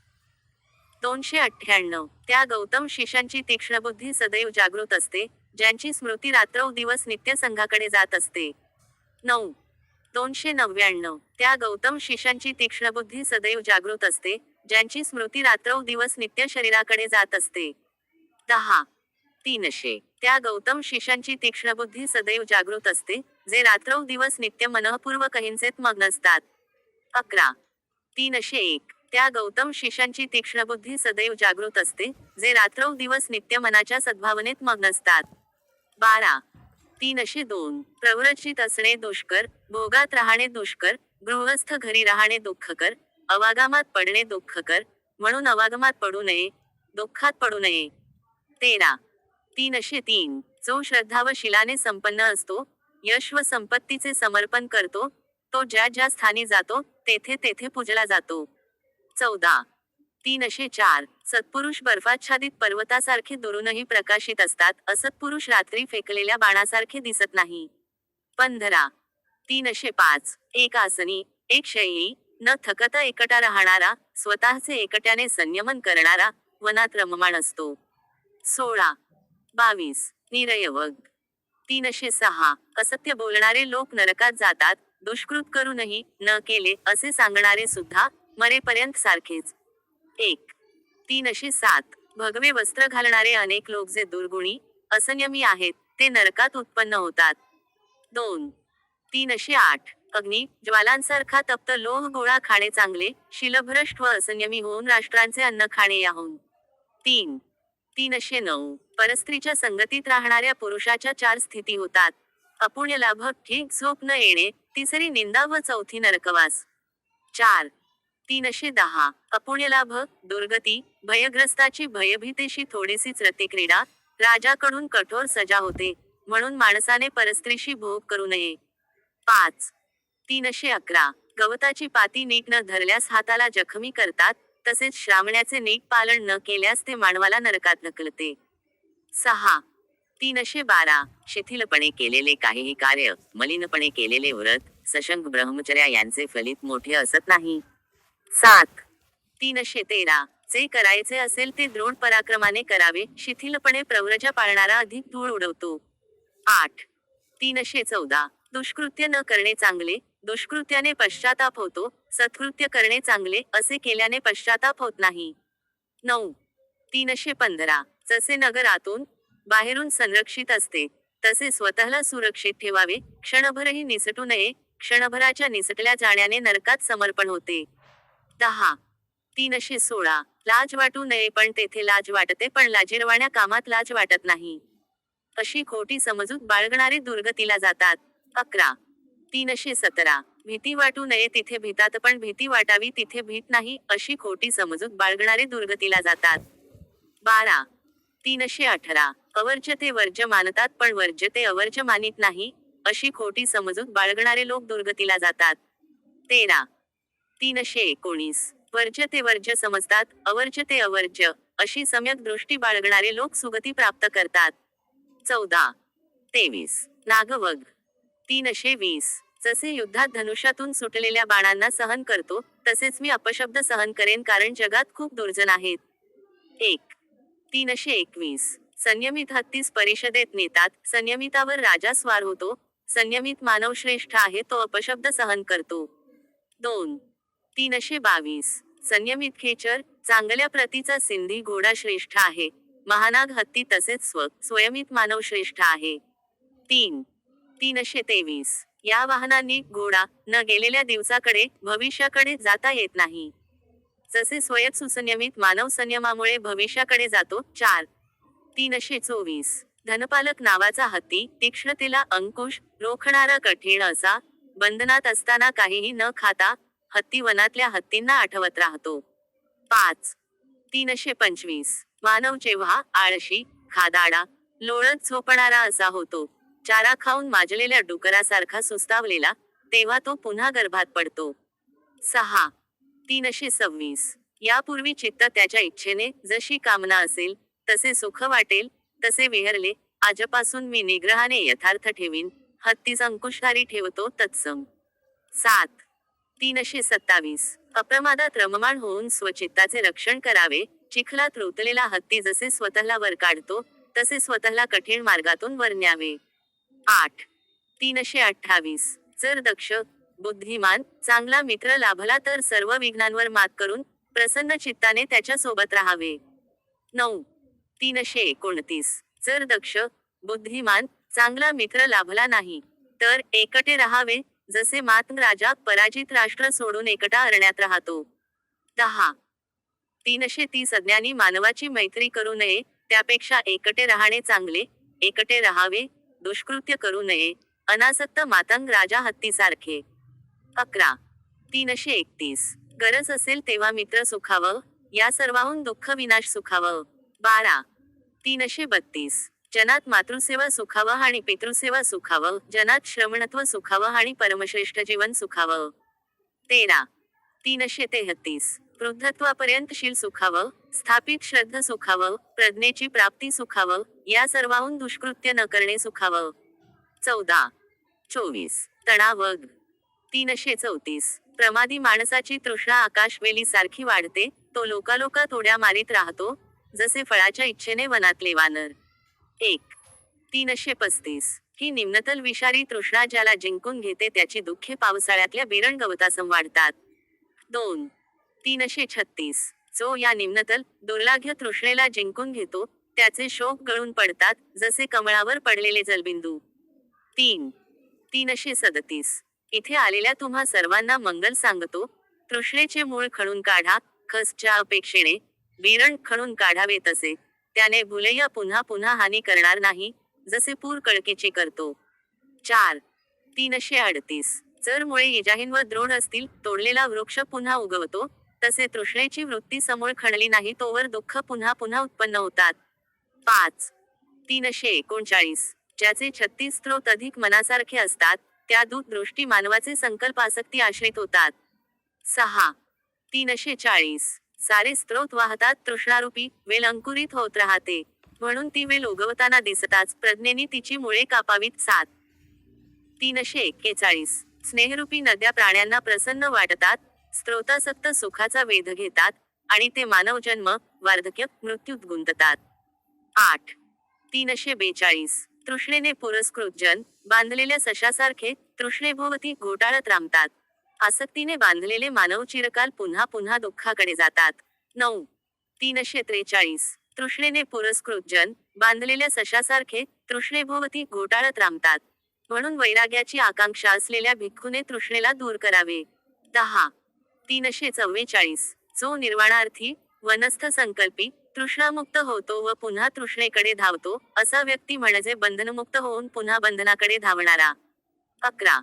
298. त्या गौतम शिष्यांची तीक्ष्ण बुद्धी सदैव जागृत असते, ज्यांची स्मृती रात्रौदिवस नित्य संघाकडे जात असते. 9. 299. त्या गौतम शिष्यांची तीक्ष्ण बुद्धी सदैव जागृत असते, ज्यांची स्मृती रात्रौदिवस नित्य शरीराकडे जात असते. 10. 300. त्या गौतम शिष्यांची तीक्ष्ण बुद्धी सदैव जागृत असते, जे रात्रौदिवस नित्य मनःपूर्वक अहिंसेत मग्न असतात. 11. 301. त्या गौतम शिष्यांची तीक्ष्ण बुद्धी सदैव जागृत असते, जे रात्रौदिवस नित्य मनाच्या सद्भावनेत मग्न असतात. 12. 302. प्रव्रजित असणे दुष्कर, भोगात राहणे दुष्कर, गृहस्थ घरी राहणे दुःखकर, अवागमात पडणे दुःखकर, म्हणून अवागमात पडू नये, दुःखात पडू नये. 13. 303. जो श्रद्धा व शीलाने संपन्न असतो, यश व संपत्तीचे समर्पण करतो, तो ज्या ज्या स्थानी जातो, तेथे तेथे पूजला जातो. 14. 304. सत्पुरुष बर्फाच्छादित पर्वतासारखे दुरूनही प्रकाशित असतात, असत्पुरुष रात्री फेकलेल्या बाणासारखे दिसत नाही. 15. 305. एक आसनी, एक शैली, न थकता एकटा राहणारा, स्वतःचे एकट्याने संयमन करणारा, वनात रममाण असतो. 16. 22. निरयवग. 306. असत्य बोलणारे लोक नरकात जातात, दुष्कृत करूनही न केले असे सांगणारे सुद्धा मरेपर्यंत सारखेच. 1. 307. भगवे वस्त्र घालणारे अनेक लोक जे दुर्गुणी असंयमी आहेत, ते नरकात उत्पन्न होतात. 2. 308. अग्नी, ज्वालांसारखा तप्त लोह गोळा खाणे चांगले, शीलभ्रष्ट व असंयमी होऊन राष्ट्रांचे अन्न खाणे याहून. 3. 309. परस्त्रीच्या संगतीत राहणाऱ्या पुरुषाच्या 4 स्थिती होतात: अपुण्यलाभ, ठीक झोप न येणे, तिसरी निंदा व चौथी नरकवास. 4. 310. अपुण्यलाभ, दुर्गती, भयग्रस्ताची भयभीतेशी थोडीशीच रतिक्रीडा, राजाकडून कठोर सजा होते, म्हणून माणसाने परस्त्रीशी भोग करू नये. 5. 311. गवताची पाती नीट न धरल्यास हाताला जखमी करतात, तसेच श्रावण्याचे नीट पालन न केल्यास ते मानवाला नरकात ढकलते. 6. 312. शिथिलपणे केलेले काहीही कार्य, मलिनपणे केलेले व्रत, सशंक ब्रह्मचर्या यांचे फलित मोठे असत नाही. 7. 313. जे करायचे असेल ते दृढ पराक्रमाने करावे, शिथिलपणे प्रव्रजा पाळणारा अधिक धूळ उडवतो. 8. 314. दुष्कृत्य न करणे चांगले, दुष्कृत्याने पश्चाताप होतो, सत्कृत्य करणे चांगले, असे केल्याने पश्चाताप होत नाही. 9. 315. जसे नगर आतून, बाहेरून संरक्षित असते, तसे स्वतःला सुरक्षित ठेवावे, क्षणभरही निसटू नये, क्षणभराच्या निसटल्या जाण्याने नरकात समर्पण होते. 10. 316. लाज वाटू नये पण तेथे लाज वाटते पण लाजिरवाण्या कामात लाज वाटत नाही. अशी खोटी समजूत बाळगणारे दुर्गतीला जातात. 11. 317. भीती वाटू नये तिथे भीतात पण भीती वाटावी तिथे भीत नाही, अशी खोटी समजूत बाळगणारे दुर्गतीला जातात. 12. 318. अवर्ज्य ते वर्ज्य मानतात पण वर्ज्य ते अवर्ज्य मानित नाही, अशी खोटी समजूत बाळगणारे लोक दुर्गतीला जातात. 13. 319. वर्ज्य ते वर्ज्य समजतात, अवर्ज्य ते अवर्ज्य, अशी सम्यक दृष्टी बाळगणारे लोक सुगती प्राप्त करतात. 14. 23. नागवग. 320. जसे युद्धात धनुष्यातून सुटलेल्या बाणांना सहन करतो, तसेच मी अपशब्द सहन करेन कारण जगात खूप दुर्जन आहेत. 1. 321. संयमित हत्तीस परिषदेत नेतात, संयमितावर राजा स्वार होतो, संयमित मानव श्रेष्ठ आहे तो अपशब्द सहन करतो. 2. 322. संयमित खेचर, चांगल्या प्रतीचा सिंधी घोडा श्रेष्ठ आहे, महानाग हत्ती तसेच स्वयमित मानव श्रेष्ठ आहे. 3. 323. या वाहनांनी घोडा न गेलेल्या दिवसाकडे, भविष्याकडे जाता येत नाही. जसे स्वयं सुसंयमित मानव संयमामुळे भविष्याकडे जातो. 4. 324. धनपालक नावाचा हत्ती, तीक्ष्णतेला अंकुश, रोखणारा कठीण असा, बंधनात असताना काहीही न खाता, हत्ती वनातल्या हत्तींना आठवत राहतो. 5. 325. मानव जेव्हा आळशी, खादाडा, लोळत झोपणारा असा होतो, चारा खाऊन माजलेल्या डुकरासारखा सुस्तावलेला, तेव्हा तो पुन्हा गर्भात पडतो. 6. 326. यापूर्वी चित्त त्याच्या इच्छेने, जशी कामना असेल, तसे सुख वाटेल, तसे विहरले, आजपासून मी निग्रहाने यथार्थ ठेवीन, हत्तीस अंकुशधारी ठेवतो तत्सम. 7. 327. अप्रमादात रममाण होऊन स्वचित्ताचे रक्षण करावे, चिखलात रुतलेला हत्ती जसे स्वतःला वर काढतो, तसे स्वतःला कठीण मार्गातून वर न्यावे. 8. 328. जर दक्ष, बुद्धिमान, चांगला मित्र लाभला तर सर्व विघ्नांवर मात करून, प्रसन्न चित्ताने त्याच्या सोबत राहावे. 9. 329. जर दक्ष, बुद्धिमान, चांगला मित्र लाभला नाही, तर एकटे राहावे, जसे मातंग राजा पराजित राष्ट्र सोडून एकटा अरण्यात राहतो. 10. 330. अज्ञानी मानवाची मैत्री करू नये, त्यापेक्षा एकटे राहणे चांगले, एकटे राहावे, दुष्कृत्य करू नये, अनासक्त मातंग राजा हत्तीसारखे. 11. 331. गरज असेल तेव्हा मित्र सुखावं, या सर्वाहून दुःख विनाश सुखावं. 12. 332. जनात मातृसेवा सुखावं आणि पितृसेवा सुखावं, जनात श्रमणत्व सुखावं आणि परमश्रेष्ठ जीवन सुखावं. 13. 333. वृद्धत्वापर्यंत शील सुखावं, स्थापित श्रद्ध सुखावं, प्रज्ञेची प्राप्ती सुखावं, या सर्वाहून दुष्कृत्य न करणे सुखावं. 14. 24. तणावग. 334. प्रमादी माणसाची तृष्णा आकाशवेली सारखी वाढते, तो लोकालोकात उड्या मारीत राहतो, जसे फळाच्या इच्छेने वनातले वानर. 1. 335. ही निम्नतल विषारी तृष्णा ज्याला जिंकून घेते त्याची दुःखे पावसाळ्यातल्या बिरण गवतासम वाढतात. 2. 336. जो या निम्नतल, दुर्लाघ्य तृष्णेला जिंकून घेतो, त्याचे शोक गळून पडतात, जसे कमळावर पडलेले जलबिंदू. 3. 337. इथे आलेल्या तुम्हा सर्वांना मंगल सांगतो, तृष्णेचे मूळ खणून काढा, खसच्या अपेक्षेने, बिरण खणून काढावे तसे, त्याने भुलैया पुन्हा पुन्हा हानी करणार नाही, जसे पूर कळकीची करतो. 4. 338. जर मुळे इजाहींवर दृढ असतील, तोडलेला वृक्ष पुन्हा उगवतो, तसे तृष्णेची वृत्ती समूळ खणली नाही तोवर दुःख पुन्हा पुन्हा उत्पन्न होतात. 5. 339. ज्याचे 36 स्त्रोत अधिक मनासारखे असतात, त्या दूत दृष्टी मानवाचे संकल्प आसक्ती आश्रित होतात. 6. 340. सारे स्त्रोत वाहतात तृष्णारूपी, वेल अंकुरित होत राहते, म्हणून ती वेल उगवताना दिसताच प्रज्ञेने तिची मुळे कापावीत. 7. 341. स्नेहरूपी नद्या प्राण्यांना प्रसन्न वाटतात, स्त्रोतासक्त सुखाचा वेध घेतात, आणि ते मानव जन्म, वार्धक्य, मृत्यूत गुंततात. 8. 342. तृष्णेने पुरस्कृत जन, बांधलेल्या सशासारखे, तृष्णेभोवती घोटाळत रामतात. आसक्तीने बांधलेले मानव चिरकाल पुन्हा पुन्हा दुःखाकडे जातात. 9. 343. तृष्णेने पुरस्कृत जन, बांधलेल्या सशासारखे, तृष्णेभोवती घोटाळत रामतात. म्हणून वैराग्याची आकांक्षा असलेल्या भिक्खूने तृष्णेला दूर करावे. 10. 344. जो निर्वाणार्थी, वनस्थ संकल्पी, तृष्णामुक्त होतो व पुन्हा तृष्णेकडे धावतो, असा व्यक्ती म्हणजे बंधनमुक्त होऊन पुन्हा बंधनाकडे धावणारा. 11.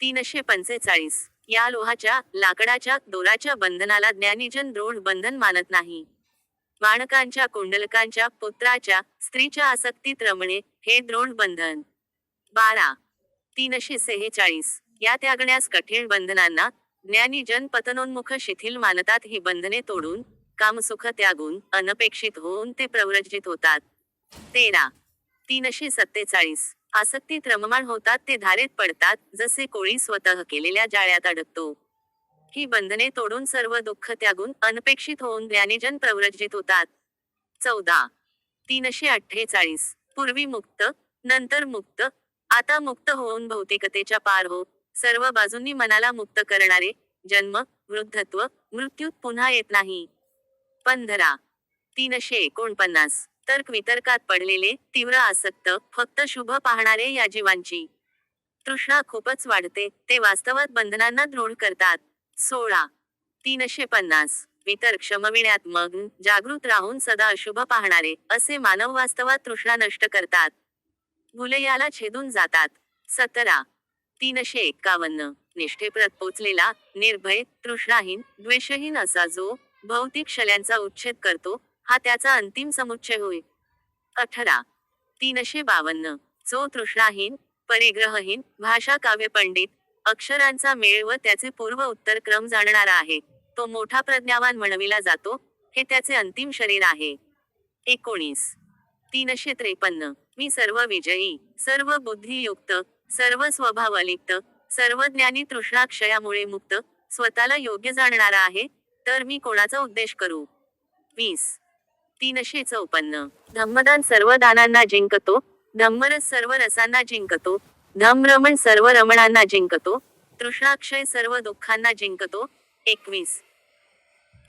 345. या लोहाच्या, लाकडाच्या, दोराच्या बंधनाला ज्ञानीजन दृढ बंधन मानत नाही. माणकांच्या, कुंडलकांच्या, पुत्राच्या, स्त्रीच्या आसक्तीत रमणे, हे दृढ बंधन. 12. 346. या त्यागण्यास कठीण बंधनांना, ज्ञानीजन पतनोन्मुख शिथिल मानतात. ही बंधने तोडून, कामसुख त्यागून, अनपेक्षित होऊन ते प्रव्रजित होतात. 13. 347. आसक्तीत रममाण होतात ते धारेत पडतात, जसे कोळी स्वतः केलेल्या जाळ्यात अडकतो. ही बंधने तोडून सर्व दुःख त्यागून, अनपेक्षित होऊन ज्ञानीजन प्रव्रजित होतात. 14. 348. पूर्वी मुक्त, नंतर मुक्त, आता मुक्त होऊन भौतिकतेच्या पार हो, सर्व बाजूंनी मनाला मुक्त करणारे, जन्म, वृद्धत्व, मृत्यूत पुन्हा येत नाही. 15. 349. तर्क वितर्कात पडलेले, तीव्र आसक्त, फक्त शुभ पाहणारे या जीवांची तृष्णा खूपच वाढते, ते वास्तवात बंधनांना दृढ करतात. 16. 350. वितर्क शमविण्यात मग्न, जागृत राहून सदा अशुभ पाहणारे, असे मानव वास्तवात तृष्णा नष्ट करतात. भुलयाला छेदून जातात. 17. 351. निष्ठेप्रत पोचलेला, निर्भय, तृष्णाहीन, द्वेषहीन असा जो भौतिक शल्यांचा उच्छेद करतो, हा त्याचा अंतिम समुच्चय होय. 18. 352. जो तृष्णाहीन, परिग्रहहीन, भाषा काव्यपंडित, अक्षरांचा मेळ व त्याचे पूर्व उत्तर क्रम जाणणारा आहे, तो मोठा प्रज्ञावान म्हणविला जातो, हे त्याचे अंतिम शरीर आहे. 19. 353. मी सर्व विजयी, सर्व बुद्धियुक्त, सर्व स्वभाव अलिप्त, सर्व ज्ञानी तृष्णाक्षयामुळे मुक्त, स्वतःला योग्य जाणणारा आहे, तर मी कोणाचा उद्देश करू. 20. 354. धम्मदान सर्व दानांना जिंकतो, धम्मरस सर्व रसांना जिंकतो, धम्मरमण सर्व रमणांना जिंकतो, तृष्णाक्षय सर्व दुःखांना जिंकतो. 21.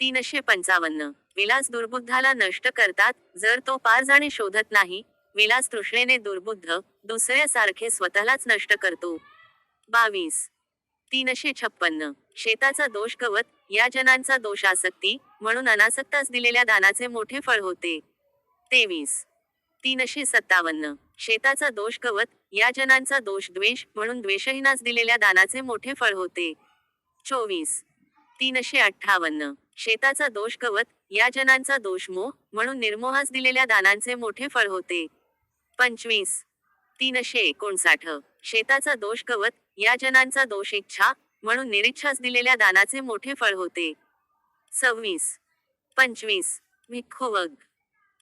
355. विलास दुर्बुद्धाला नष्ट करतात, जर तो पार जाणे शोधत नाही, विलास तृष्णेने दुर्बुद्ध, दुसऱ्यासारखे स्वतःलाच नष्ट करतो. 22. 356. शेताचा दोष गवत, या जनांचा दोष आसक्ती, म्हणून अनासक्तास दिलेल्या दानाचे मोठे फळ होते. 23. 357. शेताचा दोष गवत, या जनांचा दोष द्वेष, म्हणून द्वेषहीनास दिलेल्या दानाचे मोठे फळ होते. 24. 358. शेताचा दोष गवत, या जनांचा दोष मोह, म्हणून निर्मोहास दिलेल्या दानांचे मोठे फळ होते. 25. 359. शेताचा दोष गवत, या जनांचा दोष इच्छा, म्हणून निरिच्छास दिलेल्या दानाचे मोठे फळ होते. 26. 25. भिक्खुवग.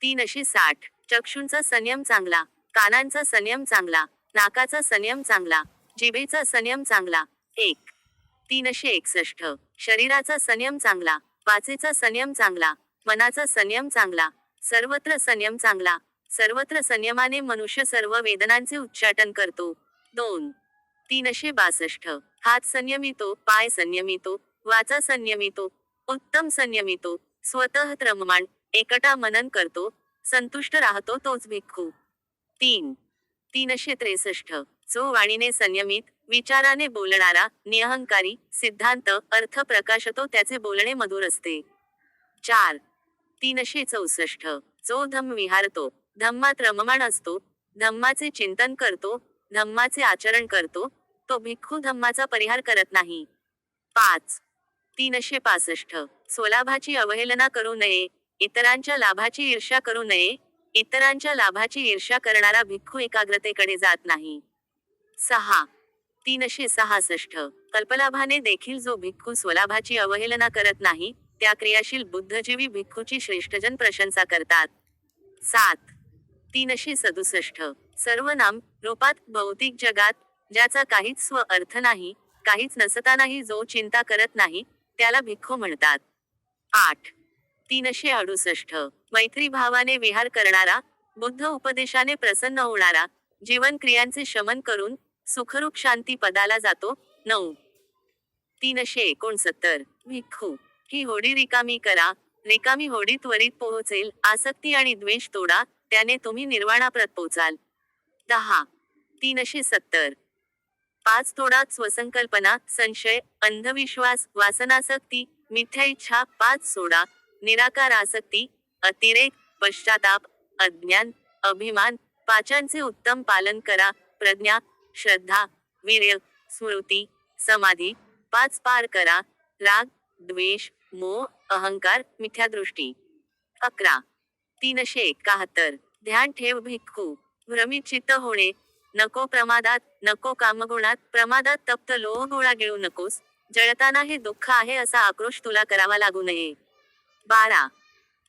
360. चक्षूंचा संयम चांगला, कानांचा संयम चांगला, नाकाचा संयम चांगला, जिभेचा संयम चांगला. 1. 361. शरीराचा संयम चांगला, वाचेचा संयम चांगला, मनाचा संयम चांगला, सर्वत्र संयम चांगला, सर्वत्र संयमाने मनुष्य सर्व वेदनांचे उच्चाटन करतो. 2. 362. हात संयमितो, पाय संयमितो, वाचा संयमितो, उत्तम संयमितो, स्वतः त्रममाण, एकटा मनन करतो, संतुष्ट राहतो तोच भिक्खू. 3. 363. जो वाणीने संयमित, विचाराने बोलणारा, निअहंकारी, सिद्धांत, अर्थ प्रकाशतो त्याचे बोलणे मधुर असते. 4. 364. जो धम्म विहारतो, धम्मात रममाण असतो, धम्माचे चिंतन करतो, धम्माचे आचरण करतो, तो भिक्खू धम्माचा परिहार करत नाही. 5. 365. स्वलाभाची अवहेलना करू नये, इतरांच्या लाभाची ईर्ष्या करू नये, इतरांच्या लाभाची ईर्ष्या करणारा भिक्खू एकाग्रतेकडे जात नाही. 6. 366. कल्पलाभाने देखील जो भिक्खू स्वलाभाची अवहेलना करत नाही, त्या क्रियाशील बुद्धजीवी भिक्खूची श्रेष्ठजन प्रशंसा करतात. 7. 367. सर्व नाम रूपात, भौतिक जगात, ज्याचा काहीच स्व अर्थ नाही, काहीच नसतानाही जो चिंता करत नाही, त्याला भिक्खू म्हणतात. 8. 368 मैत्री भावाने विहार करणारा, बुद्ध उपदेशाने प्रसन्न होणारा, जीवन क्रियांचे शमन करून सुखरूप शांती पदाला जातो. 9. 369 भिक्खू, ही होडी रिकामी करा, रिकामी होडी त्वरित पोहोचेल, आसक्ती आणि द्वेष तोडा, त्याने तुम्ही निर्वाणाप्रत पोचाल. 10. 370 5 तोडा स्वसंकल्पना, संशय, अंधविश्वास, वासनासक्ती, मिथ्या इच्छा. 5 सोडा निराकार आसक्ती, अतिरेक, पश्चाताप, अज्ञान, अभिमान. 5 उत्तम पालन करा, प्रज्ञा, श्रद्धा, वीर्य, स्मृती, समाधी. 5 पार करा, राग, द्वेष, मोह, अहंकार, मिथ्यादृष्टी. 11. 371 ध्यान ठेव भिक्खू, भ्रमित चित्त होणे नको, प्रमादात नको, कामगुणात प्रमादात तप्त लोह गोळा गिळू नकोस, जळताना हे दुःख आहे असा आक्रोश तुला करावा लागू नये. 12.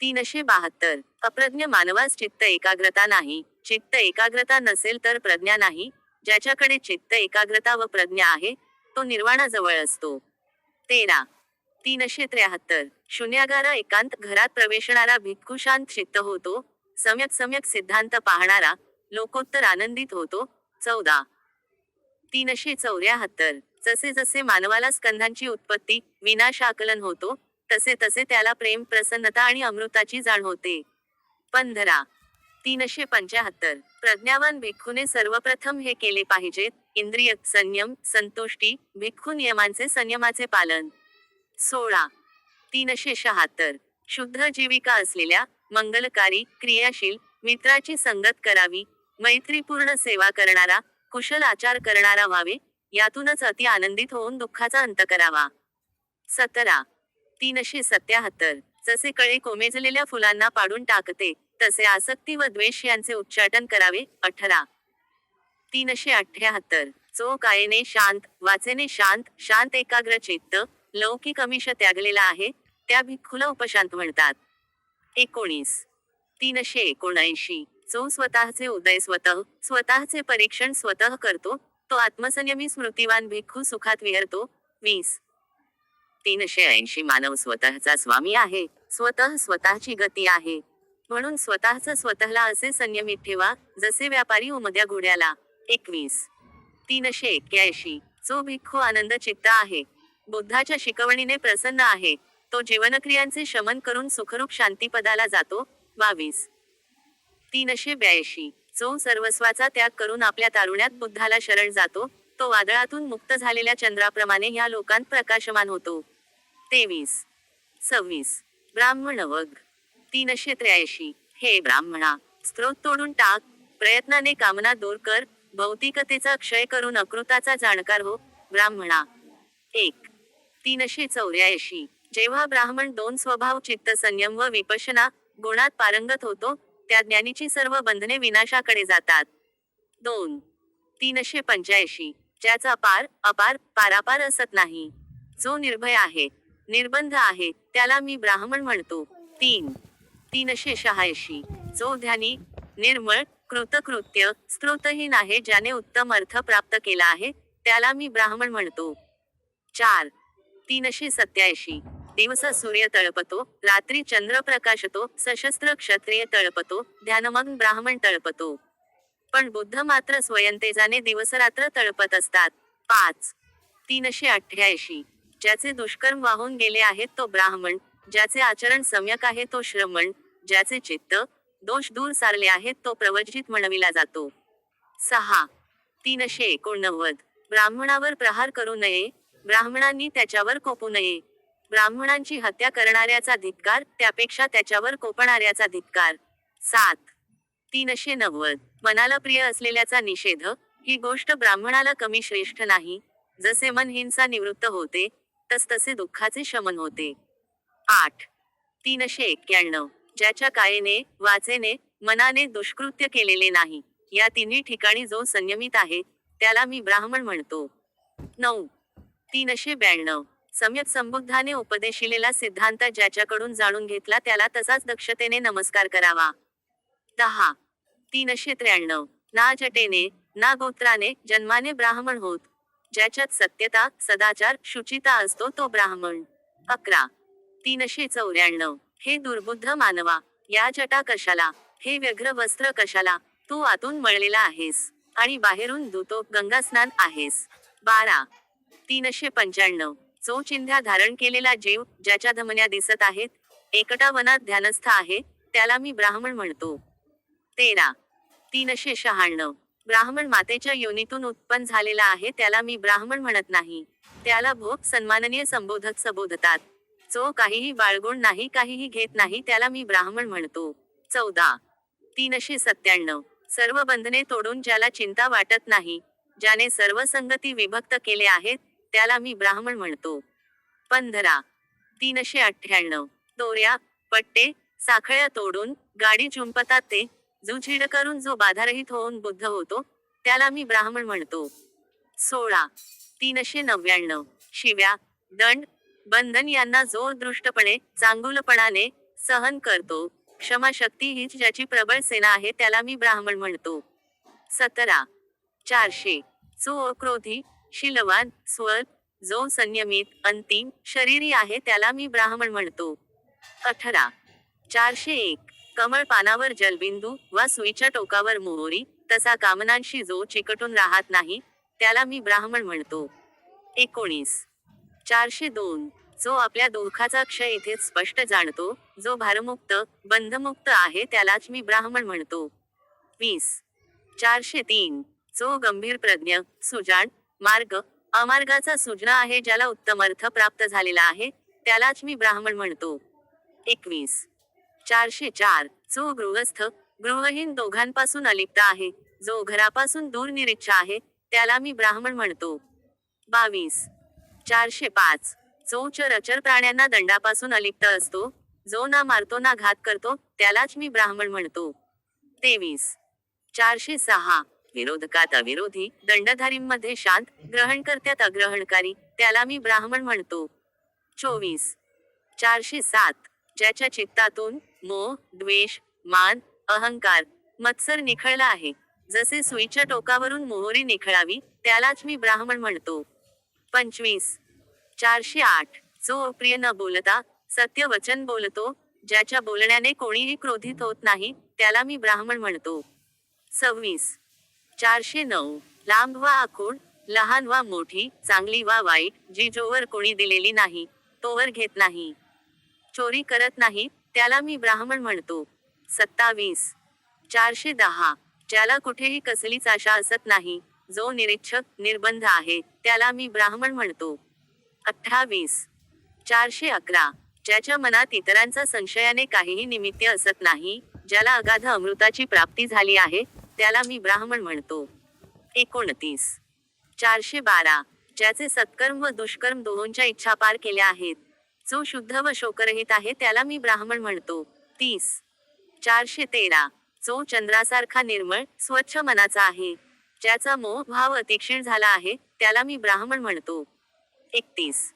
372 अप्रज्ञ मानवास चित्त एकाग्रता नाही, चित्त एकाग्रता नसेल तर प्रज्ञा नाही, ज्याच्याकडे चित्त एकाग्रता व प्रज्ञा आहे तो निर्वाणाजवळ असतो. 13. 373 शून्यागार एकांत घरात प्रवेशणारा भिक्खू शांत चित्त होतो, सम्यक सिद्धांत पाहणारा लोकोत्तर आनंदित होतो. 14. 374 जसे जसे मानवाला स्कंधांची उत्पत्ती विनाश आकलन होतो, तसे तसे त्याला प्रेम, प्रसन्नता आणि अमृताची जाण होते. 15. 375 प्रज्ञावान भिक्खूने सर्वप्रथम हे केले पाहिजेत, इंद्रिय संयम, संतुष्टी, भिक्खू नियमांचे संयमाचे पालन. 16. 376 शुद्ध जीविका असलेल्या, मंगलकारी, क्रियाशील मित्राची संगत करावी, मैत्रीपूर्ण सेवा करणारा, कुशल आचार करणारा व्हावे, यातूनच अति आनंदित होऊन दुःखाचा अंत करावा. 17. 377 जसे कळे कोमेजलेल्या फुलांना पाडून टाकते, तसे आसक्ती व द्वेष यांचे उच्चाटन करावे. 18. 378 जो कायेने शांत, वाचेने शांत, शांत एकाग्र चित्त, लौकिक अमिष त्यागलेला आहे, त्या भिक्खूला उपशांत म्हणतात. 19. 379 जो स्वतःचे उदय स्वतःचे परीक्षण स्वतः करतो, तो आत्मसंयमी स्मृतिवान भिक्खू सुखात विहरतो. 20. 380 मानव स्वतःचा स्वामी आहे, स्वतःची गती आहे, म्हणून स्वतःच स्वतःला असे संयमित ठेवा, जसे व्यापारी उमद्या घोड्याला. 21. 381 जो भिक्खू आनंद चित्त आहे, बुद्धाच्या शिकवणीने प्रसन्न आहे, तो जीवनक्रियांचे शमन करून सुखरूप शांतीपदाला जातो. 22. 382 जो सर्वस्वाचा त्याग करून आपल्या तारुण्यात बुद्धाला शरण जातो, तो वादळातून मुक्त झालेल्या चंद्राप्रमाणे ह्या लोकांत प्रकाशमान होतो. 23. 26 ब्राह्मण वग. 383 हे ब्राह्मणा, स्त्रोत तोडून टाक, प्रयत्नाने कामना दूर कर, भौतिकतेचा क्षय करून अकृताचा जाणकार हो, ब्राह्मणा. 1. 384 जेव्हा ब्राह्मण 2 स्वभाव चित्त संयम व विपश्यना गुणात पारंगत होतो, त्या ज्ञानीची सर्व बंधने विनाशाकडे जातात. 2. 385 ज्याचा पार, अपार, पारापार असत नाही, जो निर्भय आहे, निर्बंध आहे, त्याला मी ब्राह्मण म्हणतो. 3. 386 जो ध्यानी, निर्मळ, कृतकृत्य, स्त्रोतहीन आहे, ज्याने उत्तम अर्थ प्राप्त केला आहे, त्याला मी ब्राह्मण म्हणतो. 4. 387 दिवस सूर्य तळपतो, रात्री चंद्र प्रकाशतो, सशस्त्र क्षत्रिय तळपतो, ध्यानमग्न ब्राह्मण तळपतो, पण बुद्ध मात्र स्वयंतेजाने दिवसरात्र तळपत असतात. 5. 388 ज्याचे दुष्कर्म वाहून गेले आहेत तो ब्राह्मण, ज्याचे आचरण सम्यक आहे तो श्रमण, ज्याचे चित्त, दोष दूर सारले आहेत तो प्रवज्जित म्हणविला जातो. 6. 389 ब्राह्मणावर प्रहार करू नये, ब्राह्मणांनी त्याच्यावर कोपू नये, ब्राह्मणांची हत्या करणाऱ्याचा धिक्कार, त्यापेक्षा त्याच्यावर कोपणाऱ्याचा धिक्कार. 7. 390 मनाला प्रिय असलेल्याचा निषेध, ही गोष्ट ब्राह्मणाला कमी श्रेष्ठ नाही, जसे मन हिंसा निवृत्त होते, तसतसे दुःखाचे शमन होते. 8. 391 ज्याच्या कायेने, वाचेने, मनाने दुष्कृत्य केलेले नाही, या तिन्ही ठिकाणी जो संयमित आहे, त्याला मी ब्राह्मण म्हणतो. 9. 392 सम्यक संबुद्धाने उपदेशिलेला सिद्धांत ज्याच्याकडून जाणून घेतला त्याला तसाच दक्षतेने नमस्कार करावा. 10. 393 ना जटेने, ना गोत्राने, जन्माने ब्राह्मण होत, ज्याच्यात सत्यता, सदाचार, शुचिता असतो तो ब्राह्मण. 11. 394 हे दुर्बुद्ध मानवा, या जटा कशाला, हे व्यग्र वस्त्र कशाला, तू आतून मळलेला आहेस आणि बाहेरून धुतो गंगास्नान आहेस. 12. 395. जो चिंध्या धारण केलेला जीव, ज्याच्या धमन्या दिसत आहेत, एकटा वनात ध्यानस्थ आहे, त्याला मी ब्राह्मण म्हणतो. 13. 396. ब्राह्मण मातेच्या योनीतून उत्पन्न झालेला आहे, त्याला मी ब्राह्मण म्हणत नाही. त्याला भोग सन्माननीय संबोधक संबोधतात. जो काहीही बाळगून नाही, काहीही घेत नाही, त्याला मी ब्राह्मण म्हणतो. 14. 397. सर्व बंधने तोडून ज्याला चिंता वाटत नाही, ज्याने सर्व संगती विभक्त केले आहेत, त्याला मी ब्राह्मण म्हणतो. 15. 398. दोऱ्या, पट्टे, साखळ्या तोडून गाडी झुंपतात ते, जुझीड करून जो बाधारहित होऊन बुद्ध होतो, त्याला मी ब्राह्मण म्हणतो. 16. 399. शिव्या, दंड, बंधन यांना जो दृष्टपणे, चांगुलपणाने सहन करतो, क्षमाशक्ती हीच ज्याची प्रबळ सेना आहे, त्याला मी ब्राह्मण म्हणतो. 17. 400. जो अक्रोधी, शीलवान, स्वर, जो संयमित, अंतिम, शरीरी आहे, त्याला मी ब्राह्मण म्हणतो. 18. 401. कमळ पानावर जलबिंदू वा सुईच्या टोकावर मोहरी, तसा कामनांशी जो चिकटून राहत नाही, त्याला मी ब्राह्मण म्हणतो. 19. 402. जो आपल्या दुःखाचा क्षय इथेच स्पष्ट जाणतो, जो भारमुक्त, बंधमुक्त आहे, त्यालाच मी ब्राह्मण म्हणतो. 20. 403. जो गंभीर प्रज्ञ, सुजाण, मार्ग, अमार्गाचा सुजना आहे, ज्याला उत्तम अर्थ प्राप्त झालेला आहे, त्यालाच मी ब्राह्मण म्हणतो. 21. 404. जो गृहस्थ, गृहहीन दोघांपासून अलिप्त आहे, जो घरापासून दूर निरिच्छा आहे, त्याला मी ब्राह्मण म्हणतो. 22. 405. जो चर प्राण्यांना दंडापासून अलिप्त असतो, जो ना मारतो ना घात करतो, त्यालाच मी ब्राह्मण म्हणतो. 23. 406. विरोधकात अविरोधी, दंडधारींमध्ये शांत, ग्रहणकर्त्यात अग्रहणकारी, त्याला मी ब्राह्मण म्हणतो. 24. 407. ज्याच्या चित्तातून मोह, द्वेष, मान, अहंकार, मत्सर निखळला आहे, जसे सुईच्या टोकावरून मोहरी निखळावी, त्यालाच मी ब्राह्मण म्हणतो. 25. 408. जो अप्रिय न बोलता, सत्य वचन बोलतो, ज्याच्या बोलण्याने कोणीही क्रोधित होत नाही, त्याला मी ब्राह्मण म्हणतो. 26. 409. लांब वा आखूड, लहान वा मोठी, चांगली वा वाईट, जी जोवर कोणी दिलेली नाही, तोवर घेत नाही, चोरी करत नाही, त्याला मी ब्राह्मण म्हणतो. 27. 410. ज्याला कुठेही कसलीच आशा असत नाही, जो निरीक्षक, निर्बंध आहे, त्याला मी ब्राह्मण म्हणतो. 28. 411. ज्याच्या मनात इतरांचा संशयाने काहीही निमित्त असत नाही, ज्याला अगाध अमृताची प्राप्ती झाली आहे, त्याला मी ब्राह्मण म्हणतो. 29. 412. ज्याचे सत्कर्म व दुष्कर्म दोहोंच्या इच्छा पार केल्या आहेत, जो शुद्ध व शोकरहित आहे, त्याला मी ब्राह्मण म्हणतो. 30. 413. जो चंद्रासारखा निर्मळ, स्वच्छ मनाचा आहे, ज्याचा मोह भाव अतिक्षीण झाला आहे, त्याला मी ब्राह्मण म्हणतो. 31.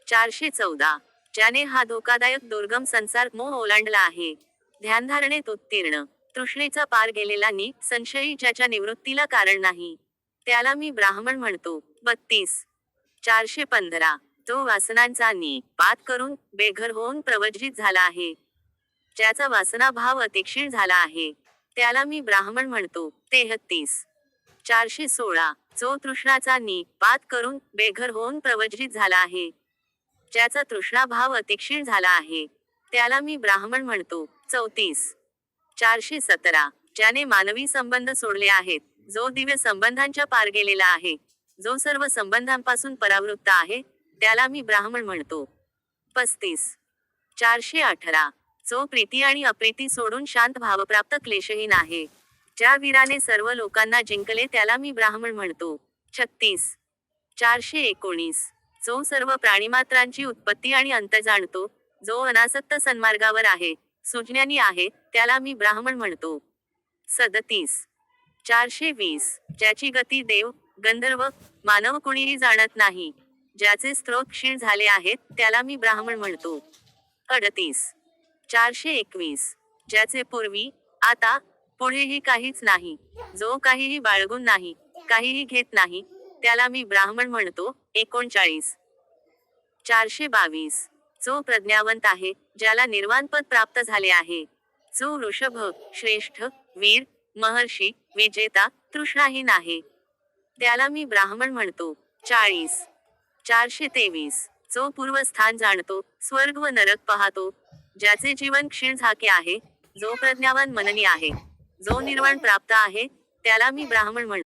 414. ज्याने हा धोकादायक दुर्गम संसार मोह ओलांडला आहे, ध्यानधारणेत उत्तीर्ण, तृष्णेचा पार गेलेला संशयी, ज्याच्या निवृत्तीला कारण नाही, त्याला मी ब्राह्मण म्हणतो. 32. 415. जो वासनांचा पात करून, बेघर होऊन प्रवज्जित झाला आहे, ज्याचा वासना भाव अतिक्षीण झाला आहे, त्याला मी ब्राह्मण म्हणतो. 33. 416. जो तृष्णाचा पात करून, बेघर होऊन प्रवज्जित झाला आहे, ज्याचा तृष्णा भाव अतिक्षीण झाला आहे, त्याला मी ब्राह्मण म्हणतो. 34. 417. ज्याने मानवी संबंध सोडले आहेत, जो दिव्य संबंधांच्या पार गेलेला आहे, जो सर्व संबंधांपासून परावृत्त आहे, त्याला मी ब्राह्मण म्हणतो. 35. 418. जो प्रीती आणि अप्रीती सोडून शांत भावप्राप्त क्लेशहीन आहे, ज्या वीराने सर्व लोकांना जिंकले, त्याला मी ब्राह्मण म्हणतो. 36. 419. जो सर्व प्राणीमात्रांची उत्पत्ती आणि अंत जाणतो, जो अनासक्त सन्मार्गावर आहे, सुज्ञानी आहे, त्याला मी ब्राह्मण म्हणतो. 37. 420. ज्याची गती देव, गंधर्व, मानव कुणीही जाणत नाही, ज्याचे स्त्रोत क्षीण झाले आहेत, त्याला मी ब्राह्मण म्हणतो. 38. 421. ज्याचे पूर्वी, आता, पुढेही काहीच नाही, जो काहीही बाळगून नाही, काहीही घेत नाही, त्याला मी ब्राह्मण म्हणतो. 39. 422. जो प्रज्ञावंत आहे, ज्याला निर्वाणपद प्राप्त झाले आहे. जो ऋषभ, श्रेष्ठ, वीर, महर्षी, विजेता, तृष्णाहीन आहे, त्याला मी ब्राह्मण म्हणतो. 40. 423. जो पूर्वस्थान जाणतो, स्वर्ग व नरक पाहतो, ज्याचे जीवन क्षीण झाके आहे, जो प्रज्ञावान मननी आहे, जो निर्वाण प्राप्त आहे, त्याला मी ब्राह्मण म्हणतो.